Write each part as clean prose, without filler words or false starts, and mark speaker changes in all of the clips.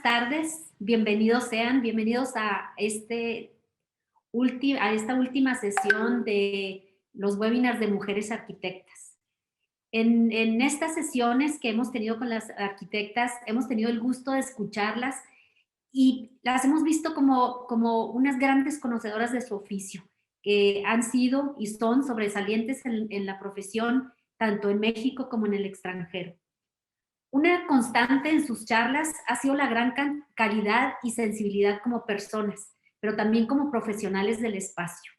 Speaker 1: tardes, bienvenidos sean, bienvenidos a, a esta última sesión de los webinars de mujeres arquitectas. En estas sesiones que hemos tenido con las arquitectas, hemos tenido el gusto de escucharlas y las hemos visto como unas grandes conocedoras de su oficio, que han sido y son sobresalientes en la profesión, tanto en México como en el extranjero. Una constante en sus charlas ha sido la gran calidad y sensibilidad como personas, pero también como profesionales del espacio.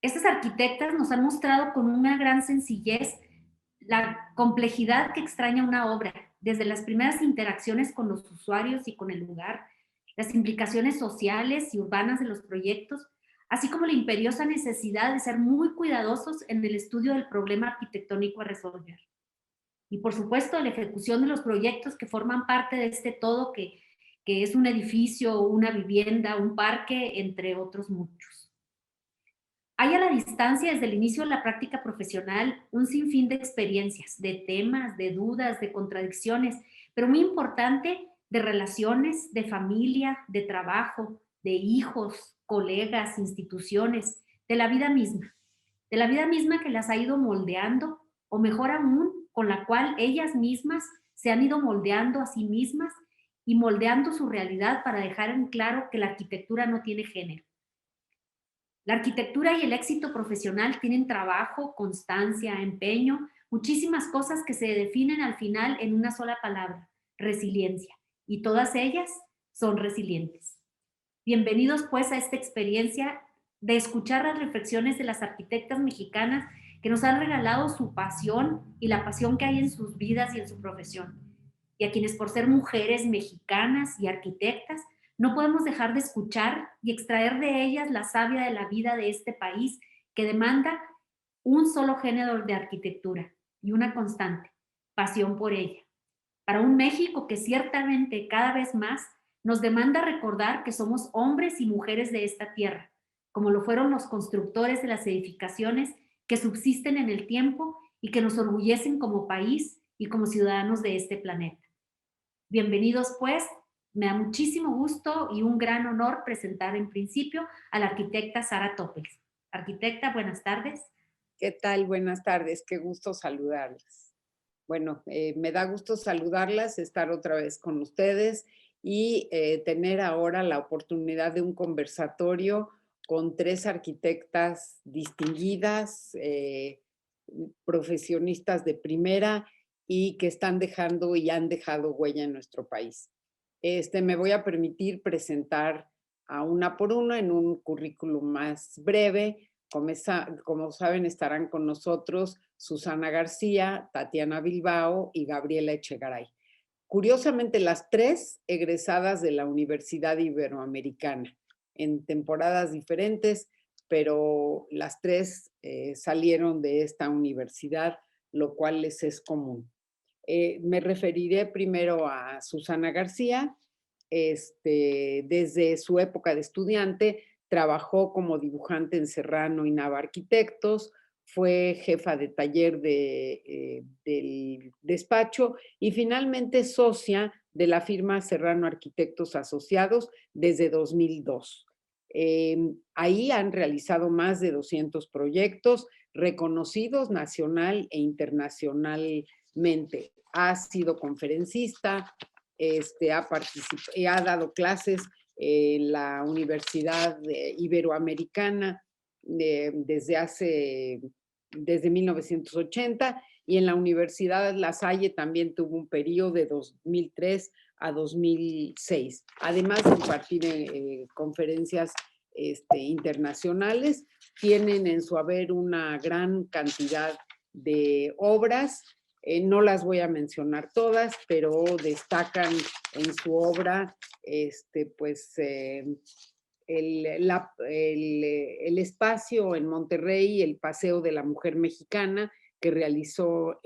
Speaker 1: Estas arquitectas nos han mostrado con una gran sencillez la complejidad que extraña una obra, desde las primeras interacciones con los usuarios y con el lugar, las implicaciones sociales y urbanas de los proyectos, así como la imperiosa necesidad de ser muy cuidadosos en el estudio del problema arquitectónico a resolver. Y por supuesto, la ejecución de los proyectos que forman parte de este todo que es un edificio, una vivienda, un parque, entre otros muchos. Hay a la distancia, desde el inicio de la práctica profesional, un sinfín de experiencias, de temas, de dudas, de contradicciones, pero muy importante, de relaciones, de familia, de trabajo, de hijos, colegas, instituciones, de la vida misma que las ha ido moldeando, o mejor aún, con la cual ellas mismas se han ido moldeando a sí mismas y moldeando su realidad para dejar en claro que la arquitectura no tiene género. La arquitectura y el éxito profesional tienen trabajo, constancia, empeño, muchísimas cosas que se definen al final en una sola palabra: resiliencia. Y todas ellas son resilientes. Bienvenidos pues a esta experiencia de escuchar las reflexiones de las arquitectas mexicanas que nos han regalado su pasión y la pasión que hay en sus vidas y en su profesión. Y a quienes por ser mujeres mexicanas y arquitectas no podemos dejar de escuchar y extraer de ellas la savia de la vida de este país que demanda un solo género de arquitectura y una constante: pasión por ella. Para un México que ciertamente cada vez más nos demanda recordar que somos hombres y mujeres de esta tierra, como lo fueron los constructores de las edificaciones que subsisten en el tiempo y que nos orgullecen como país y como ciudadanos de este planeta. Bienvenidos pues, me da muchísimo gusto y un gran honor presentar en principio a la arquitecta Sara Toppels. Arquitecta, buenas tardes.
Speaker 2: ¿Qué tal? Buenas tardes, qué gusto saludarlas. Bueno, me da gusto saludarlas, estar otra vez con ustedes y tener ahora la oportunidad de un conversatorio con tres arquitectas distinguidas, profesionistas de primera y que están dejando y han dejado huella en nuestro país. Me voy a permitir presentar a una por una en un currículum más breve. Como saben, estarán con nosotros Susana García, Tatiana Bilbao y Gabriela Echegaray. Curiosamente, las tres egresadas de la Universidad Iberoamericana, en temporadas diferentes, pero las tres salieron de esta universidad, lo cual les es común. Me referiré primero a Susana García. Desde su época de estudiante, trabajó como dibujante en Serrano y Nava Arquitectos, fue jefa de taller del despacho y finalmente socia de la firma Serrano Arquitectos Asociados desde 2002. Ahí han realizado más de 200 proyectos reconocidos nacional e internacionalmente. Ha sido conferencista, ha dado clases en la Universidad Iberoamericana desde 1980 y en la Universidad La Salle también tuvo un periodo de 2003 a 2006, además de impartir conferencias internacionales. Tienen en su haber una gran cantidad de obras. No las voy a mencionar todas, pero destacan en su obra el espacio en Monterrey, el Paseo de la Mujer Mexicana, que realizó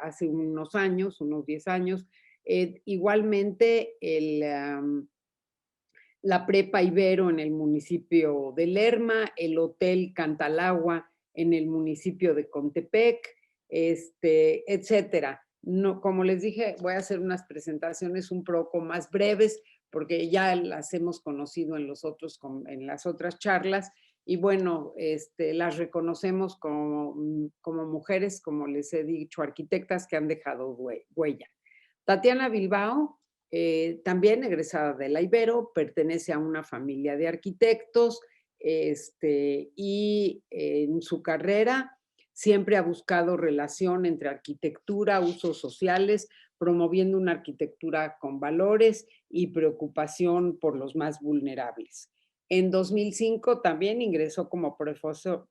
Speaker 2: hace unos años, unos 10 años. Igualmente, la Prepa Ibero en el municipio de Lerma, el Hotel Cantalagua en el municipio de Contepec, etcétera. No, como les dije, voy a hacer unas presentaciones un poco más breves porque ya las hemos conocido en en las otras charlas y bueno, las reconocemos como mujeres, como les he dicho, arquitectas que han dejado huella. Tatiana Bilbao, también egresada de la Ibero, pertenece a una familia de arquitectos, y en su carrera siempre ha buscado relación entre arquitectura, usos sociales, promoviendo una arquitectura con valores y preocupación por los más vulnerables. En 2005 también ingresó como profesora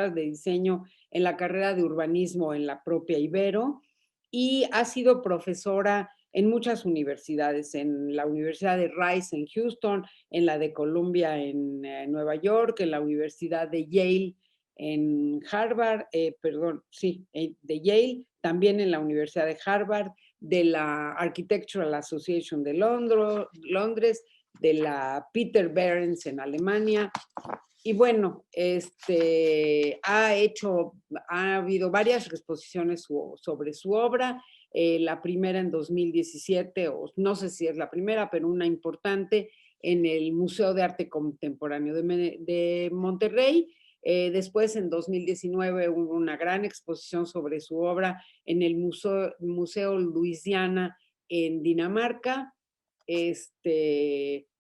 Speaker 2: de diseño en la carrera de urbanismo en la propia Ibero y ha sido profesora en muchas universidades, en la Universidad de Rice en Houston, en la de Columbia en Nueva York, en la Universidad de Yale en Harvard, perdón, sí, de Yale, también en la Universidad de Harvard, de la Architectural Association de Londres, de la Peter Behrens en Alemania. Y bueno, ha habido varias exposiciones sobre su obra, la primera en 2017, o no sé si es la primera, pero una importante en el Museo de Arte Contemporáneo de Monterrey. Después, en 2019, hubo una gran exposición sobre su obra en el Museo Louisiana en Dinamarca.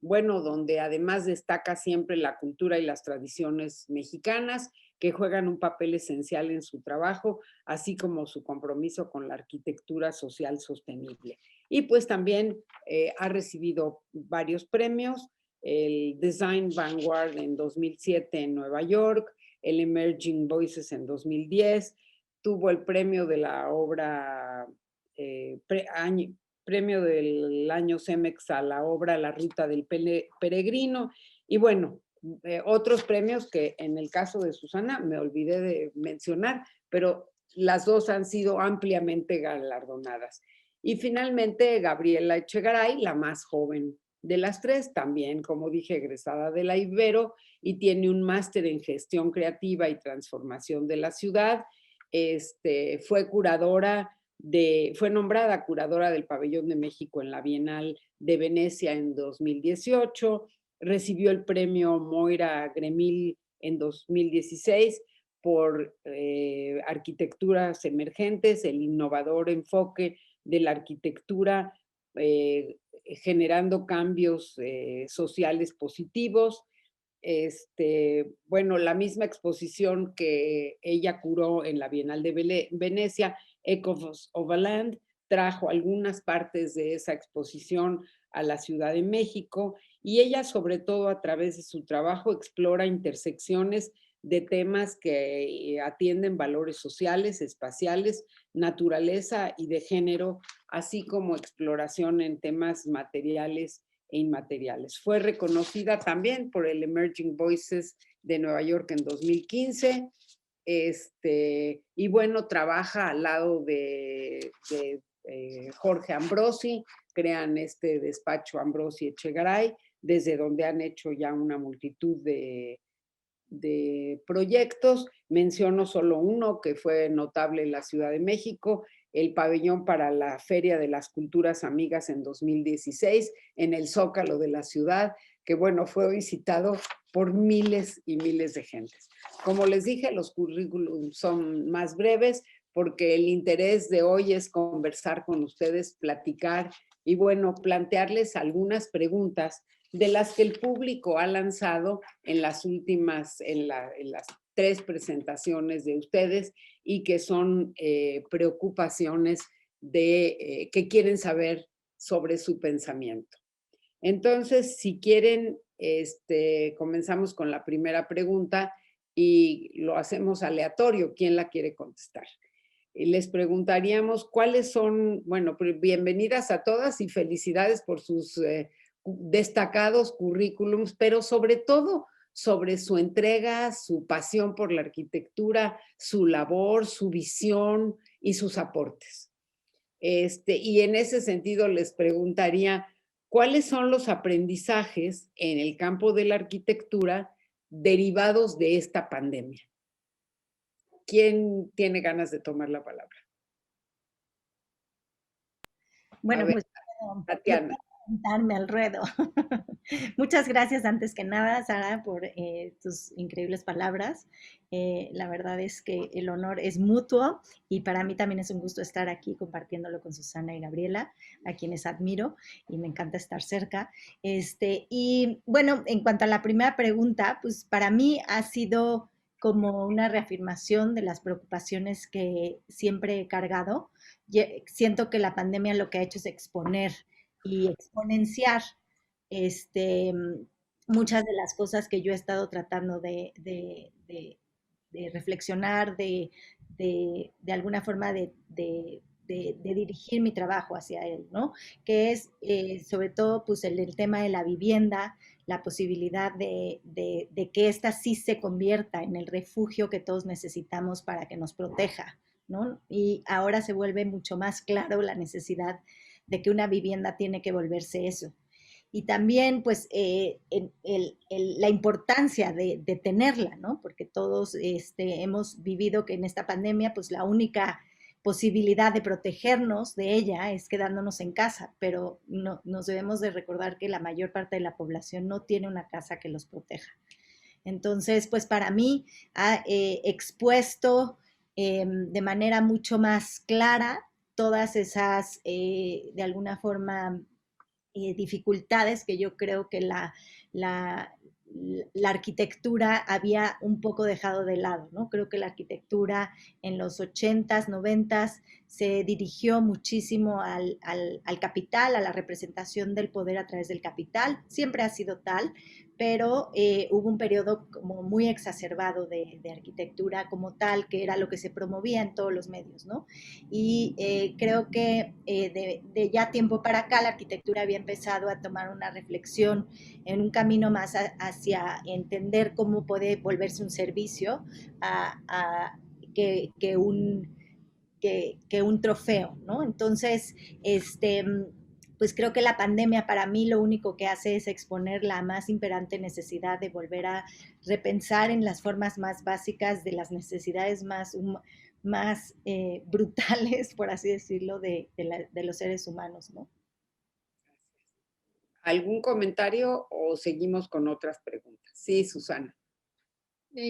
Speaker 2: Bueno, donde además destaca siempre la cultura y las tradiciones mexicanas, que juegan un papel esencial en su trabajo, así como su compromiso con la arquitectura social sostenible. Y pues también ha recibido varios premios, el Design Vanguard en 2007 en Nueva York, el Emerging Voices en 2010, tuvo el premio de la obra premio del año CEMEX a la obra La Ruta del Peregrino y bueno, otros premios que en el caso de Susana me olvidé de mencionar, pero las dos han sido ampliamente galardonadas. Y finalmente Gabriela Echegaray, la más joven de las tres, también, como dije, egresada de la Ibero y tiene un máster en gestión creativa y transformación de la ciudad. Fue curadora fue nombrada curadora del Pabellón de México en la Bienal de Venecia en 2018, recibió el premio Moira Gremil en 2016 por arquitecturas emergentes, el innovador enfoque de la arquitectura generando cambios sociales positivos. Bueno, la misma exposición que ella curó en la Bienal de Venecia, Echoes of a Land, trajo algunas partes de esa exposición a la Ciudad de México y ella, sobre todo a través de su trabajo, explora intersecciones de temas que atienden valores sociales, espaciales, naturaleza y de género, así como exploración en temas materiales e inmateriales. Fue reconocida también por el Emerging Voices de Nueva York en 2015. Y bueno, trabaja al lado de Jorge Ambrosi, crean este despacho Ambrosi Echegaray, desde donde han hecho ya una multitud de proyectos. Menciono solo uno que fue notable en la Ciudad de México, el pabellón para la Feria de las Culturas Amigas en 2016, en el Zócalo de la ciudad, que bueno, fue visitado por miles y miles de gentes. Como les dije, los currículums son más breves porque el interés de hoy es conversar con ustedes, platicar y bueno, plantearles algunas preguntas de las que el público ha lanzado en las últimas, en las 3 presentaciones de ustedes y que son preocupaciones que quieren saber sobre su pensamiento. Entonces, si quieren, comenzamos con la primera pregunta y lo hacemos aleatorio. ¿Quién la quiere contestar? Les preguntaríamos cuáles son, bueno, bienvenidas a todas y felicidades por sus destacados currículums, pero sobre todo sobre su entrega, su pasión por la arquitectura, su labor, su visión y sus aportes. Y en ese sentido les preguntaría, ¿cuáles son los aprendizajes en el campo de la arquitectura derivados de esta pandemia? ¿Quién tiene ganas de tomar la palabra? A
Speaker 3: Bueno,
Speaker 2: ver,
Speaker 3: pues
Speaker 2: Tatiana.
Speaker 3: darme al ruedo. Muchas gracias antes que nada, Sara, por tus increíbles palabras. La verdad es que el honor es mutuo y para mí también es un gusto estar aquí compartiéndolo con Susana y Gabriela, a quienes admiro y me encanta estar cerca. Y bueno, en cuanto a la primera pregunta, pues para mí ha sido como una reafirmación de las preocupaciones que siempre he cargado. Siento que la pandemia lo que ha hecho es exponer y exponenciar este, muchas de las cosas que yo he estado tratando de reflexionar, de alguna forma de dirigir mi trabajo hacia él, ¿no? Que es sobre todo pues el tema de la vivienda, la posibilidad de que ésta sí se convierta en el refugio que todos necesitamos para que nos proteja, ¿no? Y ahora se vuelve mucho más claro la necesidad de que una vivienda tiene que volverse eso. Y también, pues, la importancia de tenerla, ¿no? Porque todos hemos vivido que en esta pandemia, pues, la única posibilidad de protegernos de ella es quedándonos en casa, pero no, nos debemos de recordar que la mayor parte de la población no tiene una casa que los proteja. Entonces, pues para mí ha expuesto de manera mucho más clara todas esas, de alguna forma, dificultades que yo creo que la, la arquitectura había un poco dejado de lado, ¿no? Creo que la arquitectura en los 80s, 90s se dirigió muchísimo al capital, a la representación del poder a través del capital, siempre ha sido tal, pero hubo un periodo como muy exacerbado de arquitectura como tal, que era lo que se promovía en todos los medios, ¿no? Y creo que de ya tiempo para acá la arquitectura había empezado a tomar una reflexión en un camino más hacia entender cómo puede volverse un servicio que, que, un, que un trofeo, ¿no? Entonces, pues creo que la pandemia para mí lo único que hace es exponer la más imperante necesidad de volver a repensar en las formas más básicas de las necesidades más brutales, por así decirlo, de los seres humanos, ¿no?
Speaker 2: ¿Algún comentario o seguimos con otras preguntas? Sí, Susana.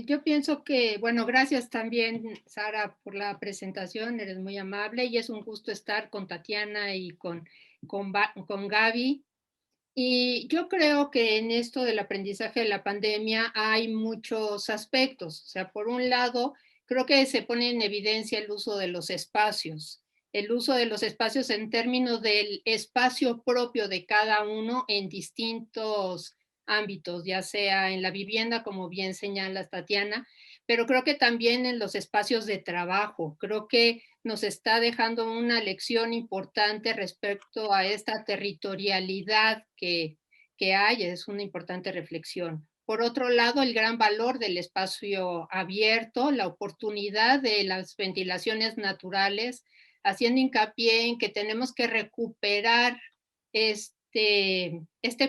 Speaker 4: Yo pienso que, bueno, gracias también, Sara, por la presentación, eres muy amable y es un gusto estar con Tatiana y con Gaby. Y yo creo que en esto del aprendizaje de la pandemia hay muchos aspectos. O sea, por un lado, creo que se pone en evidencia el uso de los espacios. El uso de los espacios en términos del espacio propio de cada uno en distintos ámbitos, ya sea en la vivienda, como bien señala Tatiana, pero creo que también en los espacios de trabajo. Creo que nos está dejando una lección importante respecto a esta territorialidad que hay, es una importante reflexión. Por otro lado, el gran valor del espacio abierto, la oportunidad de las ventilaciones naturales, haciendo hincapié en que tenemos que recuperar este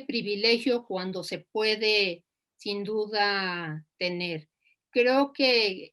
Speaker 4: privilegio cuando se puede sin duda tener. Creo que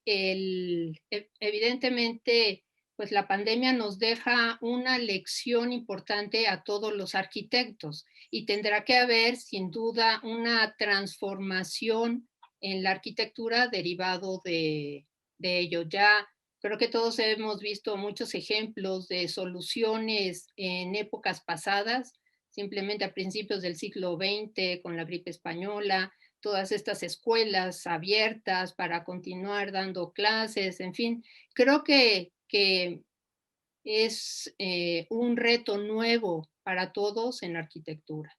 Speaker 4: evidentemente pues la pandemia nos deja una lección importante a todos los arquitectos y tendrá que haber sin duda una transformación en la arquitectura derivado de ello. Ya creo que todos hemos visto muchos ejemplos de soluciones en épocas pasadas, simplemente a principios del siglo XX con la gripe española, todas estas escuelas abiertas para continuar dando clases, en fin, creo que es un reto nuevo para todos en la arquitectura.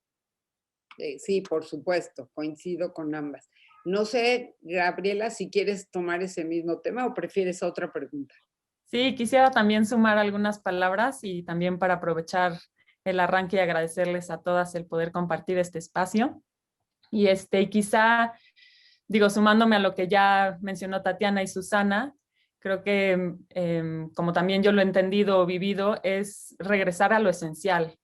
Speaker 2: Sí, por supuesto, coincido con ambas. No sé, Gabriela, si quieres tomar ese mismo tema o prefieres otra pregunta.
Speaker 5: Sí, quisiera también sumar algunas palabras y también para aprovechar el arranque y agradecerles a todas el poder compartir este espacio. Y quizá, digo, sumándome a lo que ya mencionó Tatiana y Susana, creo que como también yo lo he entendido o vivido, es regresar a lo esencial.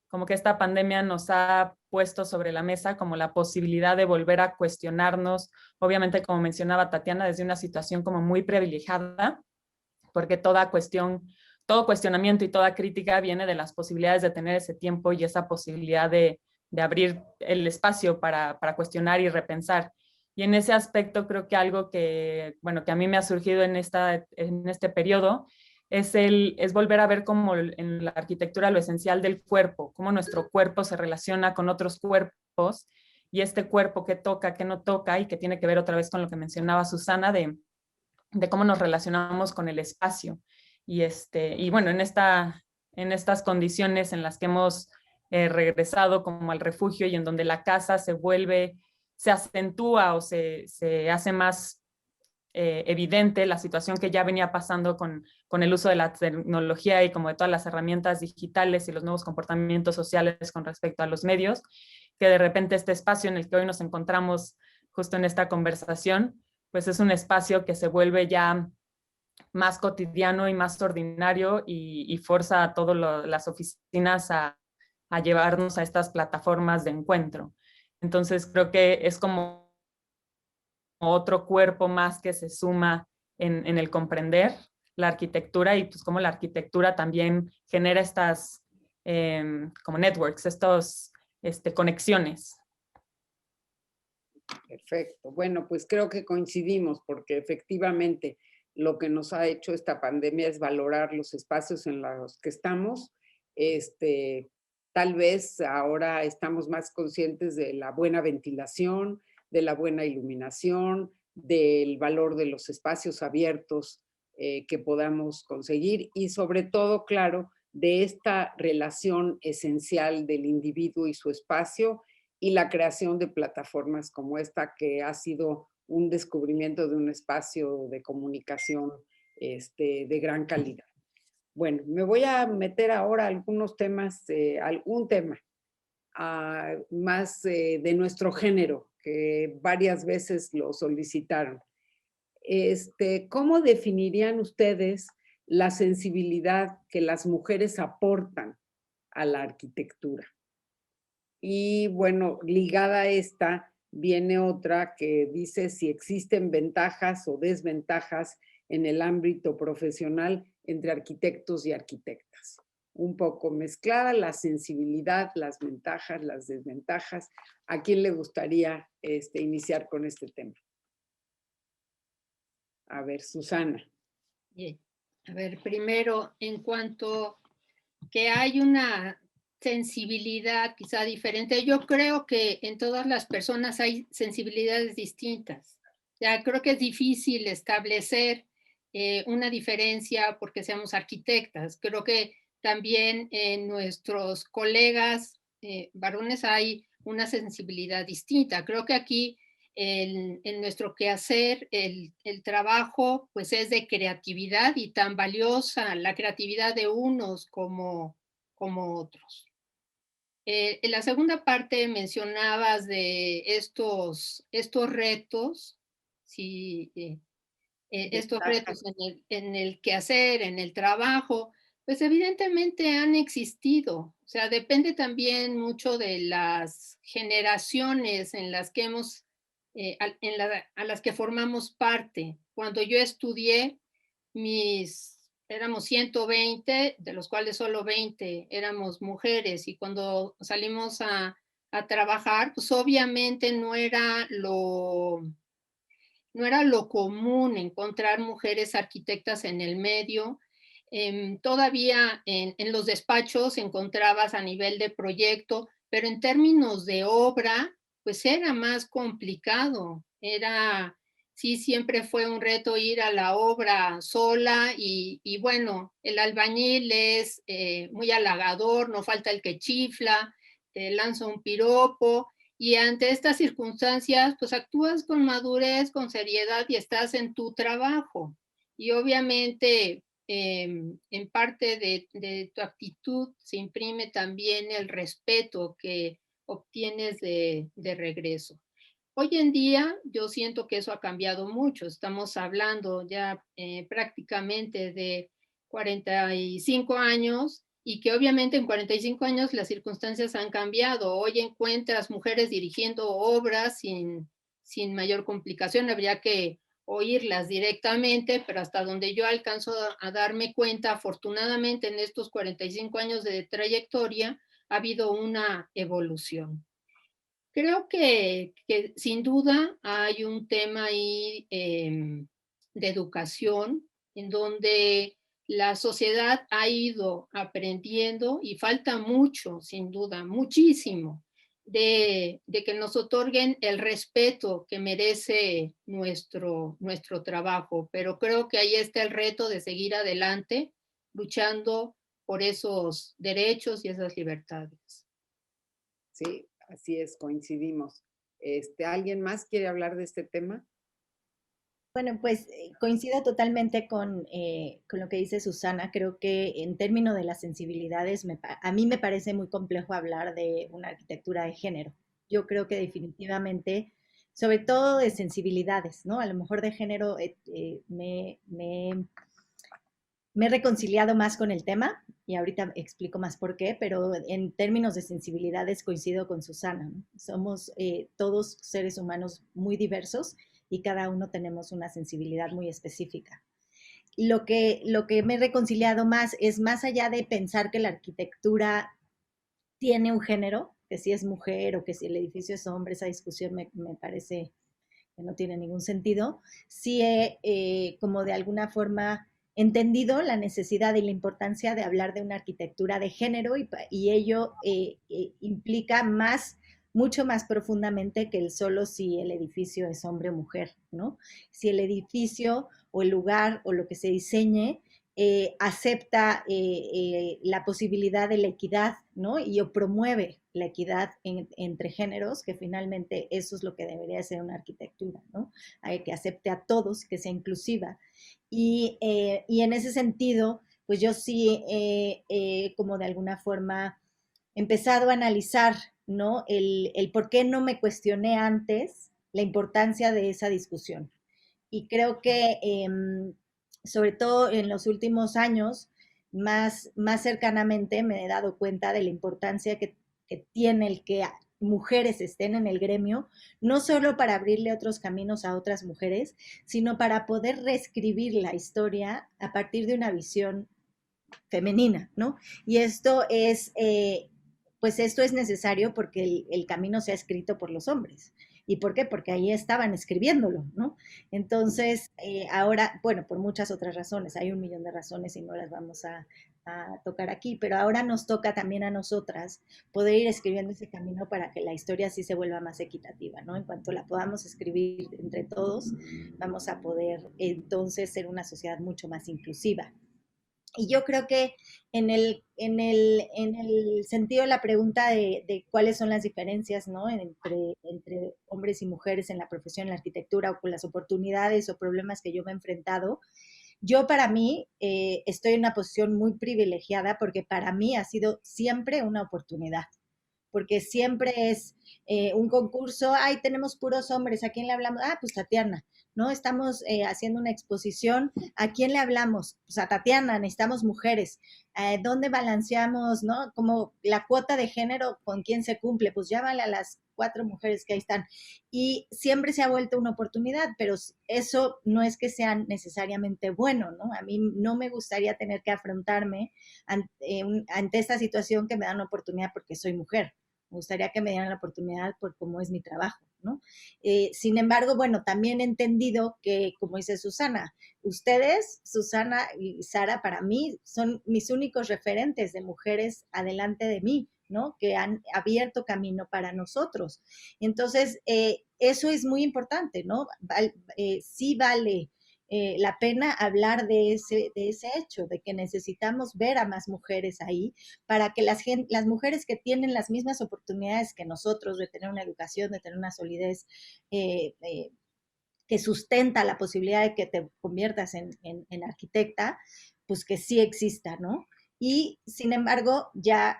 Speaker 5: Como que esta pandemia nos ha puesto sobre la mesa como la posibilidad de volver a cuestionarnos, obviamente como mencionaba Tatiana, desde una situación como muy privilegiada, porque toda cuestión todo cuestionamiento y toda crítica viene de las posibilidades de tener ese tiempo y esa posibilidad de abrir el espacio para cuestionar y repensar. Y en ese aspecto creo que algo que, bueno, que a mí me ha surgido en este periodo es volver a ver como en la arquitectura lo esencial del cuerpo, cómo nuestro cuerpo se relaciona con otros cuerpos y este cuerpo que toca, que no toca y que tiene que ver otra vez con lo que mencionaba Susana de cómo nos relacionamos con el espacio. Y bueno, en estas condiciones en las que hemos regresado como al refugio y en donde la casa se acentúa o se hace más evidente la situación que ya venía pasando con el uso de la tecnología y como de todas las herramientas digitales y los nuevos comportamientos sociales con respecto a los medios, que de repente este espacio en el que hoy nos encontramos justo en esta conversación, pues es un espacio que se vuelve ya más cotidiano y más ordinario y forza a todas las oficinas a llevarnos a estas plataformas de encuentro. Entonces creo que es como otro cuerpo más que se suma en el comprender la arquitectura y pues como la arquitectura también genera estas como networks, estas conexiones.
Speaker 2: Perfecto. Bueno, pues creo que coincidimos porque efectivamente lo que nos ha hecho esta pandemia es valorar los espacios en los que estamos. Tal vez ahora estamos más conscientes de la buena ventilación, de la buena iluminación, del valor de los espacios abiertos que podamos conseguir y sobre todo, claro, de esta relación esencial del individuo y su espacio y la creación de plataformas como esta que ha sido un descubrimiento de un espacio de comunicación de gran calidad. Bueno, me voy a meter ahora a algunos temas, algún tema más de nuestro género, que varias veces lo solicitaron. ¿Cómo definirían ustedes la sensibilidad que las mujeres aportan a la arquitectura? Y bueno, ligada a esta viene otra que dice si existen ventajas o desventajas en el ámbito profesional entre arquitectos y arquitectas. Un poco mezclada la sensibilidad, las ventajas, las desventajas. ¿A quién le gustaría iniciar con este tema? A ver, Susana.
Speaker 4: Bien. A ver, primero, en cuanto que hay una sensibilidad quizá diferente, yo creo que en todas las personas hay sensibilidades distintas. Ya creo que es difícil establecer una diferencia porque seamos arquitectas. Creo que también en nuestros colegas varones hay una sensibilidad distinta. Creo que aquí en nuestro quehacer el trabajo pues es de creatividad y tan valiosa la creatividad de unos como otros. En la segunda parte mencionabas de estos retos, sí, estos retos en el quehacer, en el trabajo, pues evidentemente han existido. O sea, depende también mucho de las generaciones en las que a las que formamos parte. Cuando yo estudié, éramos 120, de los cuales solo 20 éramos mujeres, y cuando salimos a trabajar, pues obviamente no era lo común encontrar mujeres arquitectas en el medio. Todavía en los despachos encontrabas a nivel de proyecto, pero en términos de obra, pues era más complicado. Sí, siempre fue un reto ir a la obra sola y bueno, el albañil es muy halagador, no falta el que chifla, te lanza un piropo, y ante estas circunstancias, pues actúas con madurez, con seriedad y estás en tu trabajo. Y obviamente, en parte de tu actitud se imprime también el respeto que obtienes de regreso. Hoy en día yo siento que eso ha cambiado mucho. Estamos hablando ya prácticamente de 45 años y que obviamente en 45 años las circunstancias han cambiado. Hoy encuentras mujeres dirigiendo obras sin mayor complicación. Habría que oírlas directamente, pero hasta donde yo alcanzo a darme cuenta, afortunadamente en estos 45 años de trayectoria ha habido una evolución. Creo que sin duda hay un tema ahí de educación en donde la sociedad ha ido aprendiendo y falta mucho, sin duda, muchísimo, de que nos otorguen el respeto que merece nuestro trabajo. Pero creo que ahí está el reto de seguir adelante, luchando por esos derechos y esas libertades.
Speaker 2: Sí, así es, coincidimos. ¿Alguien más quiere hablar de este tema?
Speaker 3: Bueno, pues coincido totalmente con lo que dice Susana. Creo que en términos de las sensibilidades, a mí me parece muy complejo hablar de una arquitectura de género. Yo creo que definitivamente, sobre todo de sensibilidades, ¿no? A lo mejor de género me he reconciliado más con el tema y ahorita explico más por qué, pero en términos de sensibilidades coincido con Susana, ¿no? Somos todos seres humanos muy diversos y cada uno tenemos una sensibilidad muy específica. Lo que me he reconciliado más es más allá de pensar que la arquitectura tiene un género, que si es mujer o que si el edificio es hombre, esa discusión me parece que no tiene ningún sentido. Sí he como de alguna forma entendido la necesidad y la importancia de hablar de una arquitectura de género y ello implica mucho más profundamente que el solo si el edificio es hombre o mujer, ¿no? Si el edificio o el lugar o lo que se diseñe acepta la posibilidad de la equidad, ¿no? Y promueve la equidad entre géneros, que finalmente eso es lo que debería ser una arquitectura, ¿no? Que acepte a todos, que sea inclusiva. Y en ese sentido, pues yo sí como de alguna forma empezado a analizar, ¿no? El por qué no me cuestioné antes la importancia de esa discusión. Y creo que sobre todo en los últimos años, más cercanamente me he dado cuenta de la importancia que tiene el que mujeres estén en el gremio, no solo para abrirle otros caminos a otras mujeres, sino para poder reescribir la historia a partir de una visión femenina, ¿no? Y pues esto es necesario porque el camino se ha escrito por los hombres. ¿Y por qué? Porque ahí estaban escribiéndolo, ¿no? Entonces, ahora, bueno, por muchas otras razones, hay un millón de razones y no las vamos a tocar aquí, pero ahora nos toca también a nosotras poder ir escribiendo ese camino para que la historia sí se vuelva más equitativa, ¿no? En cuanto la podamos escribir entre todos, vamos a poder entonces ser una sociedad mucho más inclusiva. Y yo creo que en el sentido de la pregunta de cuáles son las diferencias, ¿no? entre hombres y mujeres en la profesión, en la arquitectura, o con las oportunidades o problemas que yo me he enfrentado, yo para mí estoy en una posición muy privilegiada porque para mí ha sido siempre una oportunidad porque siempre es un concurso, ay, tenemos puros hombres, ¿a quién le hablamos? Ah, pues Tatiana, ¿no? Estamos haciendo una exposición, ¿a quién le hablamos? Pues a Tatiana, necesitamos mujeres. ¿Dónde balanceamos, no? Como la cuota de género, ¿con quién se cumple? Pues llámale a las 4 mujeres que ahí están. Y siempre se ha vuelto una oportunidad, pero eso no es que sea necesariamente bueno, ¿no? A mí no me gustaría tener que afrontarme ante esta situación que me dan una oportunidad porque soy mujer. Me gustaría que me dieran la oportunidad por cómo es mi trabajo, ¿no? Sin embargo, bueno, también he entendido que, como dice Susana, ustedes, Susana y Sara, para mí son mis únicos referentes de mujeres adelante de mí, ¿no? Que han abierto camino para nosotros. Entonces, eso es muy importante, ¿no? Sí vale la pena hablar de ese hecho, de que necesitamos ver a más mujeres ahí para que las mujeres que tienen las mismas oportunidades que nosotros de tener una educación, de tener una solidez que sustenta la posibilidad de que te conviertas en arquitecta, pues que sí exista, ¿no? Y sin embargo, ya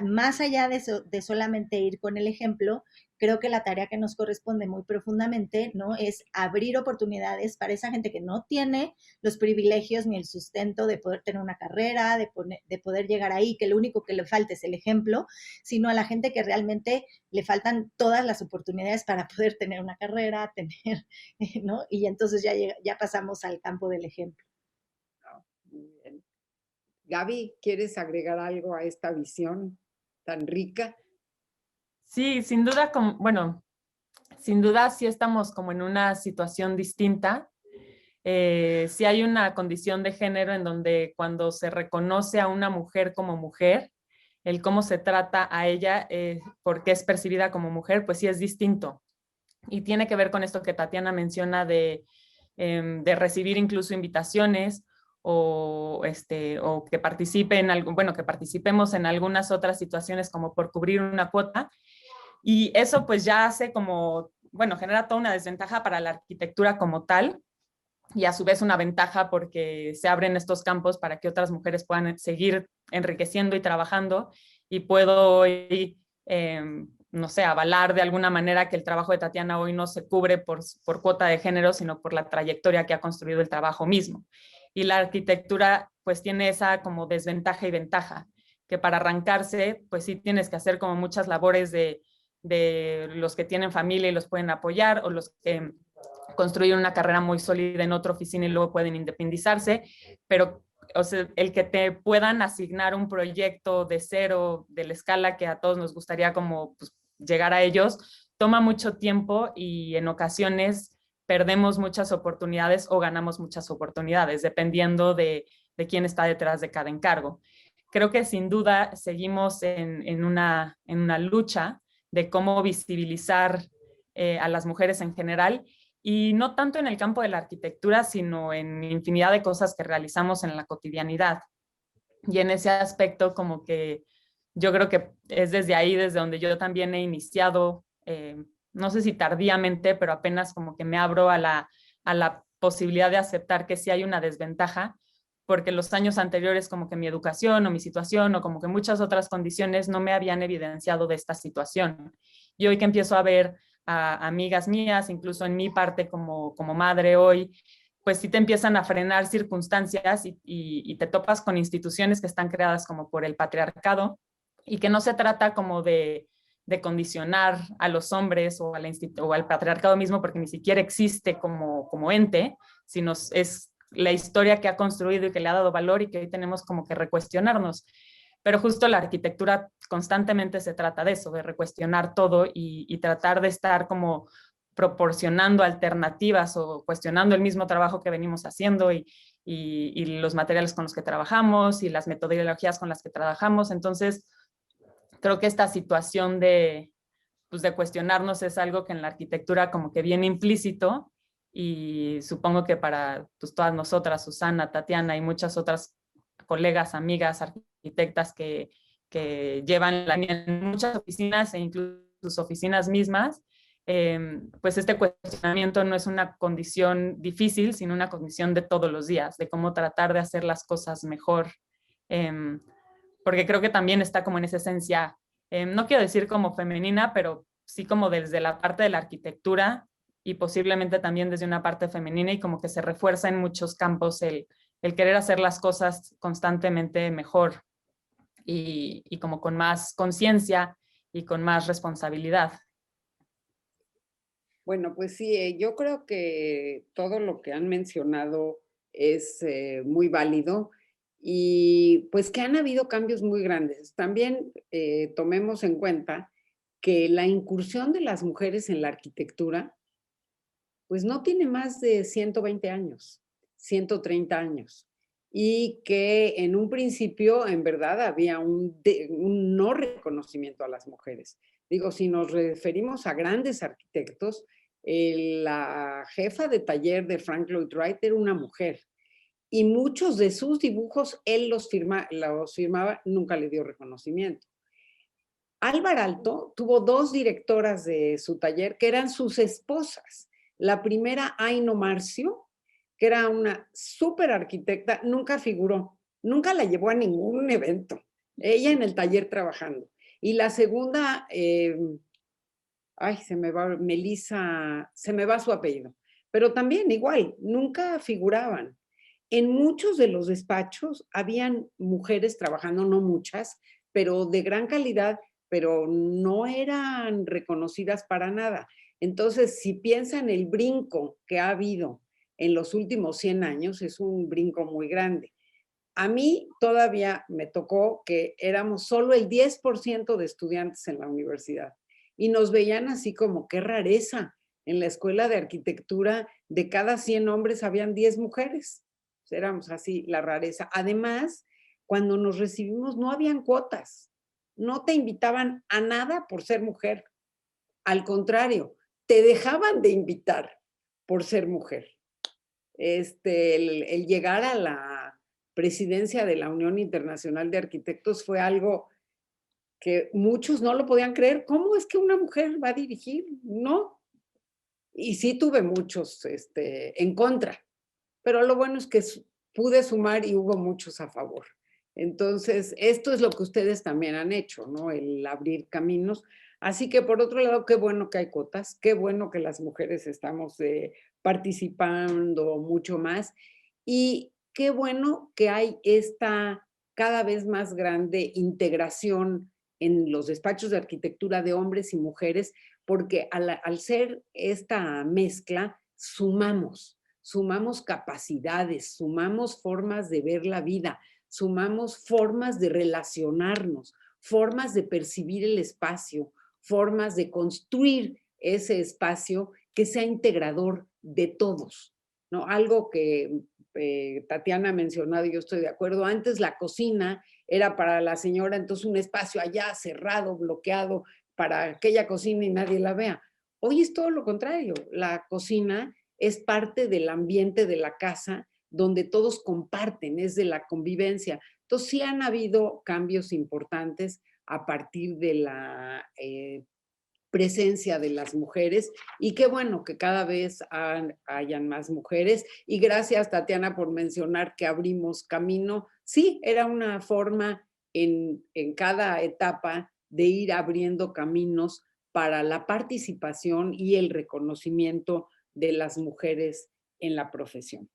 Speaker 3: más allá de solamente ir con el ejemplo, creo que la tarea que nos corresponde muy profundamente, ¿no? Es abrir oportunidades para esa gente que no tiene los privilegios ni el sustento de poder tener una carrera, de poder llegar ahí, que lo único que le falta es el ejemplo, sino a la gente que realmente le faltan todas las oportunidades para poder tener una carrera, tener, ¿no? Y entonces ya pasamos al campo del ejemplo.
Speaker 2: Muy bien. Gaby, ¿quieres agregar algo a esta visión tan rica?
Speaker 5: Sí, sin duda, bueno, sin duda sí estamos como en una situación distinta. Sí hay una condición de género en donde cuando se reconoce a una mujer como mujer, el cómo se trata a ella, porque es percibida como mujer, pues sí es distinto. Y tiene que ver con esto que Tatiana menciona de recibir incluso invitaciones o que que participemos en algunas otras situaciones como por cubrir una cuota. Y eso pues ya hace como, bueno, genera toda una desventaja para la arquitectura como tal, y a su vez una ventaja porque se abren estos campos para que otras mujeres puedan seguir enriqueciendo y trabajando, y puedo hoy, no sé, avalar de alguna manera que el trabajo de Tatiana hoy no se cubre por cuota de género, sino por la trayectoria que ha construido el trabajo mismo. Y la arquitectura pues tiene esa como desventaja y ventaja, que para arrancarse pues sí tienes que hacer como muchas labores de los que tienen familia y los pueden apoyar, o los que construir una carrera muy sólida en otra oficina y luego pueden independizarse, pero o sea, el que te puedan asignar un proyecto de cero, de la escala que a todos nos gustaría como pues, llegar a ellos, toma mucho tiempo y en ocasiones perdemos muchas oportunidades o ganamos muchas oportunidades, dependiendo de quién está detrás de cada encargo. Creo que sin duda seguimos en una lucha de cómo visibilizar a las mujeres en general, y no tanto en el campo de la arquitectura, sino en infinidad de cosas que realizamos en la cotidianidad. Y en ese aspecto como que yo creo que es desde ahí, desde donde yo también he iniciado, no sé si tardíamente, pero apenas como que me abro a la posibilidad de aceptar que sí hay una desventaja, porque los años anteriores como que mi educación o mi situación o como que muchas otras condiciones no me habían evidenciado de esta situación. Y hoy que empiezo a ver a amigas mías, incluso en mi parte como madre hoy, pues sí te empiezan a frenar circunstancias y te topas con instituciones que están creadas como por el patriarcado, y que no se trata como de condicionar a los hombres o al patriarcado mismo, porque ni siquiera existe como ente, sino es la historia que ha construido y que le ha dado valor, y que hoy tenemos como que recuestionarnos. Pero justo la arquitectura constantemente se trata de eso, de recuestionar todo y tratar de estar como proporcionando alternativas o cuestionando el mismo trabajo que venimos haciendo, y los materiales con los que trabajamos y las metodologías con las que trabajamos. Entonces, creo que esta situación pues de cuestionarnos es algo que en la arquitectura como que viene implícito, y supongo que para pues, todas nosotras, Susana, Tatiana y muchas otras colegas, amigas, arquitectas que llevan la línea en muchas oficinas e incluso sus oficinas mismas, pues este cuestionamiento no es una condición difícil, sino una condición de todos los días, de cómo tratar de hacer las cosas mejor, porque creo que también está como en esa esencia, no quiero decir como femenina, pero sí como desde la parte de la arquitectura, y posiblemente también desde una parte femenina, y como que se refuerza en muchos campos el querer hacer las cosas constantemente mejor y como con más conciencia y con más responsabilidad.
Speaker 2: Bueno, pues sí, yo creo que todo lo que han mencionado es muy válido, y pues que han habido cambios muy grandes. También tomemos en cuenta que la incursión de las mujeres en la arquitectura pues no tiene más de 120 años, 130 años, y que en un principio en verdad había un no reconocimiento a las mujeres. Digo, si nos referimos a grandes arquitectos, la jefa de taller de Frank Lloyd Wright era una mujer, y muchos de sus dibujos él los firmaba, nunca le dio reconocimiento. Álvar Aalto tuvo 2 directoras de su taller que eran sus esposas. La primera, Aino Marcio, que era una súper arquitecta, nunca figuró, nunca la llevó a ningún evento, ella en el taller trabajando. Y la segunda, ay, se me va, Melissa, se me va su apellido, pero también igual, nunca figuraban. En muchos de los despachos habían mujeres trabajando, no muchas, pero de gran calidad, pero no eran reconocidas para nada. Entonces, si piensan el brinco que ha habido en los últimos 100 años, es un brinco muy grande. A mí todavía me tocó que éramos solo el 10% de estudiantes en la universidad y nos veían así como qué rareza. En la escuela de arquitectura, de cada 100 hombres habían 10 mujeres. Éramos así la rareza. Además, cuando nos recibimos no habían cuotas. No te invitaban a nada por ser mujer. Al contrario, te dejaban de invitar por ser mujer. El llegar a la presidencia de la Unión Internacional de Arquitectos fue algo que muchos no lo podían creer. ¿Cómo es que una mujer va a dirigir? No. Y sí tuve muchos en contra, pero lo bueno es que pude sumar y hubo muchos a favor. Entonces, esto es lo que ustedes también han hecho, ¿no? El abrir caminos. Así que, por otro lado, qué bueno que hay cuotas, qué bueno que las mujeres estamos participando mucho más y qué bueno que hay esta cada vez más grande integración en los despachos de arquitectura de hombres y mujeres, porque al ser esta mezcla, sumamos capacidades, sumamos formas de ver la vida, sumamos formas de relacionarnos, formas de percibir el espacio, formas de construir ese espacio que sea integrador de todos, ¿no? Algo que Tatiana ha mencionado y yo estoy de acuerdo. Antes la cocina era para la señora, entonces un espacio allá cerrado, bloqueado, para aquella cocina y nadie la vea. Hoy es todo lo contrario. La cocina es parte del ambiente de la casa donde todos comparten, es de la convivencia. Entonces sí han habido cambios importantes a partir de la presencia de las mujeres y qué bueno que cada vez hayan más mujeres. Y gracias, Tatiana, por mencionar que abrimos camino. Sí, era una forma en cada etapa de ir abriendo caminos para la participación y el reconocimiento de las mujeres en la profesión.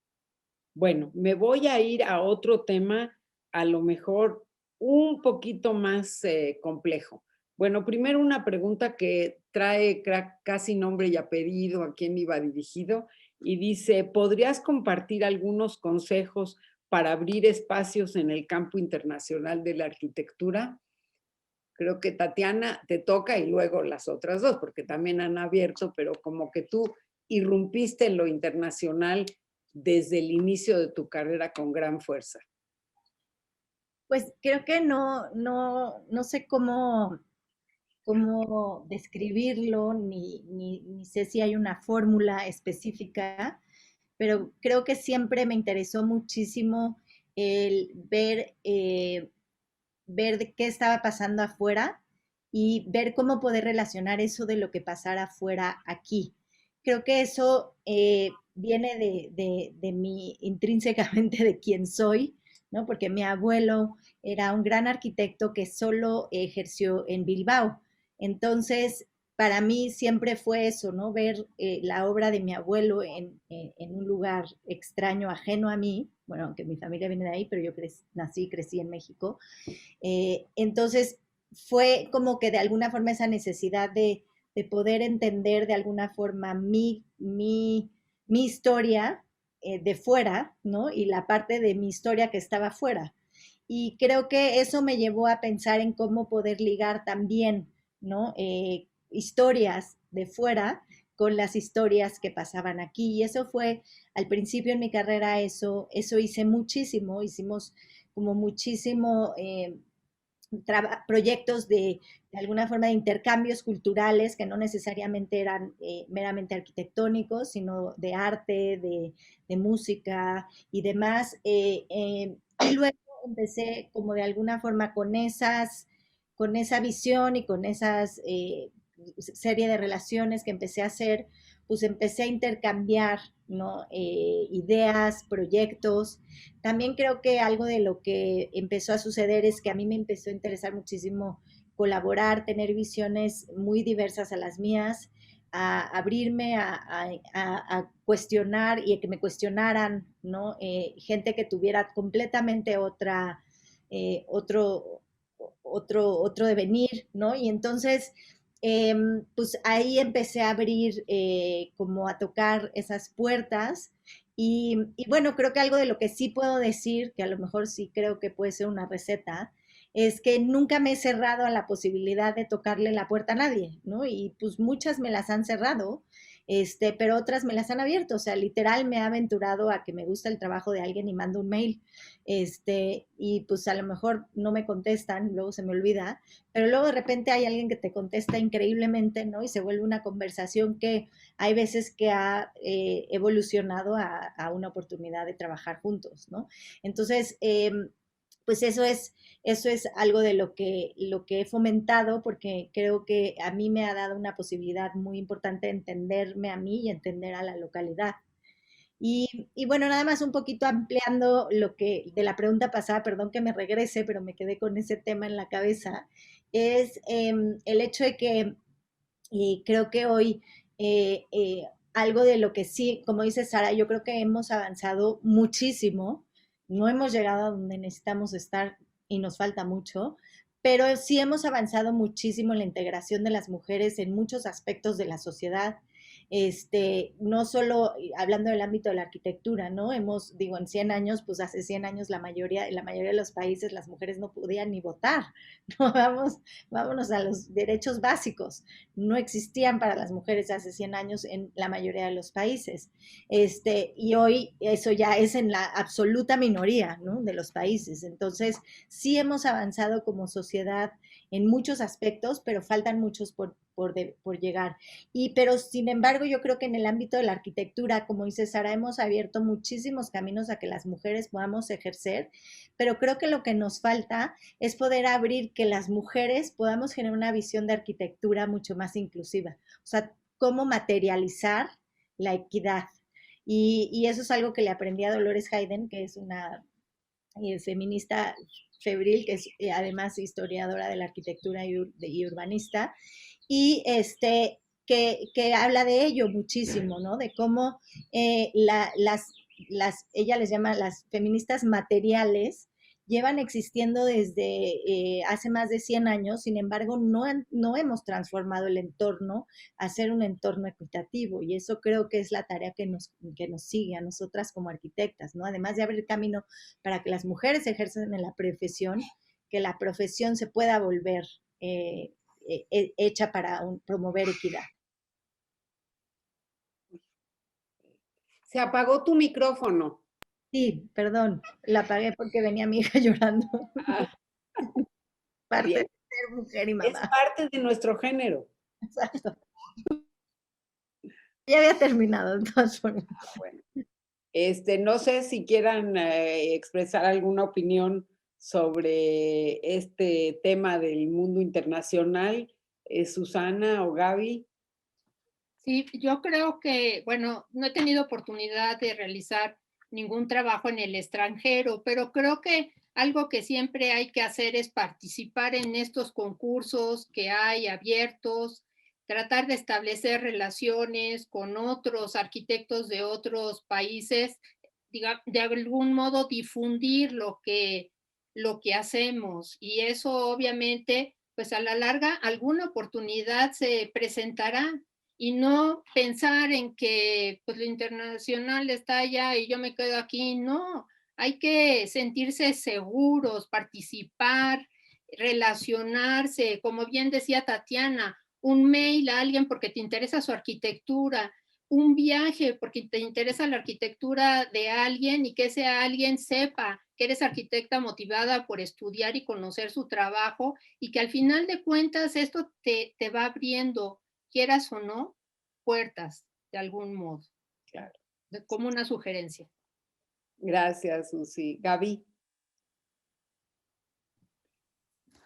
Speaker 2: Bueno, me voy a ir a otro tema, a lo mejor un poquito más complejo. Bueno, primero una pregunta que trae casi nombre y apellido a quién iba dirigido y dice, ¿podrías compartir algunos consejos para abrir espacios en el campo internacional de la arquitectura? Creo que Tatiana te toca y luego las otras dos, porque también han abierto, pero como que tú irrumpiste en lo internacional desde el inicio de tu carrera con gran fuerza.
Speaker 3: Pues creo que no sé cómo describirlo, ni sé si hay una fórmula específica, pero creo que siempre me interesó muchísimo el ver de qué estaba pasando afuera y ver cómo poder relacionar eso de lo que pasara afuera aquí. Creo que eso viene de mí, intrínsecamente de quién soy, ¿no? Porque mi abuelo era un gran arquitecto que solo ejerció en Bilbao. Entonces, para mí siempre fue eso, ¿no? Ver la obra de mi abuelo en un lugar extraño, ajeno a mí. Bueno, aunque mi familia viene de ahí, pero yo nací y crecí en México. Entonces, fue como que de alguna forma esa necesidad de poder entender de alguna forma mi historia de fuera, ¿no? Y la parte de mi historia que estaba fuera. Y creo que eso me llevó a pensar en cómo poder ligar también, ¿no? Historias de fuera con las historias que pasaban aquí. Y eso fue, al principio en mi carrera, eso hice muchísimo, hicimos como muchísimo proyectos de alguna forma de intercambios culturales que no necesariamente eran meramente arquitectónicos, sino de arte, de música y demás. Y luego empecé como de alguna forma con esa visión y con esas serie de relaciones que empecé a hacer, pues empecé a intercambiar, ¿no? Ideas, proyectos. También creo que algo de lo que empezó a suceder es que a mí me empezó a interesar muchísimo colaborar, tener visiones muy diversas a las mías, a abrirme a cuestionar y a que me cuestionaran, ¿no? Gente que tuviera completamente otro devenir, ¿no? Y entonces, pues ahí empecé a abrir, como a tocar esas puertas. Y bueno, creo que algo de lo que sí puedo decir, que a lo mejor sí creo que puede ser una receta, es que nunca me he cerrado a la posibilidad de tocarle la puerta a nadie, ¿no? Y pues muchas me las han cerrado, pero otras me las han abierto, o sea, literal me he aventurado a que me gusta el trabajo de alguien y mando un mail, y pues a lo mejor no me contestan, luego se me olvida, pero luego de repente hay alguien que te contesta increíblemente, ¿no? Y se vuelve una conversación que hay veces que ha evolucionado a una oportunidad de trabajar juntos, ¿no? Entonces, pues eso es algo de lo que he fomentado, porque creo que a mí me ha dado una posibilidad muy importante de entenderme a mí y entender a la localidad. Y bueno, nada más un poquito ampliando lo que de la pregunta pasada, perdón que me regrese, pero me quedé con ese tema en la cabeza, es el hecho de que creo que hoy algo de lo que sí, como dice Sara, yo creo que hemos avanzado muchísimo, no hemos llegado a donde necesitamos estar y nos falta mucho, pero sí hemos avanzado muchísimo en la integración de las mujeres en muchos aspectos de la sociedad. No solo hablando del ámbito de la arquitectura, ¿no? Digo, en 100 años, pues hace 100 años en la mayoría de los países las mujeres no podían ni votar, ¿no? Vámonos a los derechos básicos, no existían para las mujeres hace 100 años en la mayoría de los países. Y hoy eso ya es en la absoluta minoría, ¿no? De los países. Entonces, sí hemos avanzado como sociedad en muchos aspectos, pero faltan muchos por llegar. Pero sin embargo, yo creo que en el ámbito de la arquitectura, como dice Sara, hemos abierto muchísimos caminos a que las mujeres podamos ejercer, pero creo que lo que nos falta es poder abrir que las mujeres podamos generar una visión de arquitectura mucho más inclusiva. O sea, cómo materializar la equidad. Y eso es algo que le aprendí a Dolores Hayden, que es una feminista febril, que es además historiadora de la arquitectura y urbanista, y que habla de ello muchísimo, ¿no? De cómo ella les llama las feministas materiales, llevan existiendo desde hace más de 100 años, sin embargo, no hemos transformado el entorno a ser un entorno equitativo, y eso creo que es la tarea que nos sigue a nosotras como arquitectas, ¿no? Además de abrir camino para que las mujeres ejerzan en la profesión, que la profesión se pueda volver hecha para promover equidad.
Speaker 2: Se apagó tu micrófono.
Speaker 3: Sí, perdón, la apagué porque venía mi hija llorando. Parte
Speaker 2: Bien.
Speaker 3: de ser mujer y
Speaker 2: Es
Speaker 3: mamá.
Speaker 2: parte de nuestro género.
Speaker 3: Exacto. Ya había terminado, de todas formas.
Speaker 2: Bueno. No sé si quieran expresar alguna opinión sobre este tema del mundo internacional, Susana o Gaby.
Speaker 4: Sí, yo creo que, bueno, no he tenido oportunidad de realizar ningún trabajo en el extranjero, pero creo que algo que siempre hay que hacer es participar en estos concursos que hay abiertos, tratar de establecer relaciones con otros arquitectos de otros países, de algún modo difundir lo que hacemos, y eso obviamente, pues a la larga alguna oportunidad se presentará, y no pensar en que pues lo internacional está allá y yo me quedo aquí. No, hay que sentirse seguros, participar, relacionarse, como bien decía Tatiana, un mail a alguien porque te interesa su arquitectura, un viaje porque te interesa la arquitectura de alguien, y que ese alguien sepa que eres arquitecta motivada por estudiar y conocer su trabajo, y que al final de cuentas esto te va abriendo, quieras o no, puertas de algún modo.
Speaker 2: Claro.
Speaker 4: Como una sugerencia.
Speaker 2: Gracias, Susi. Gaby.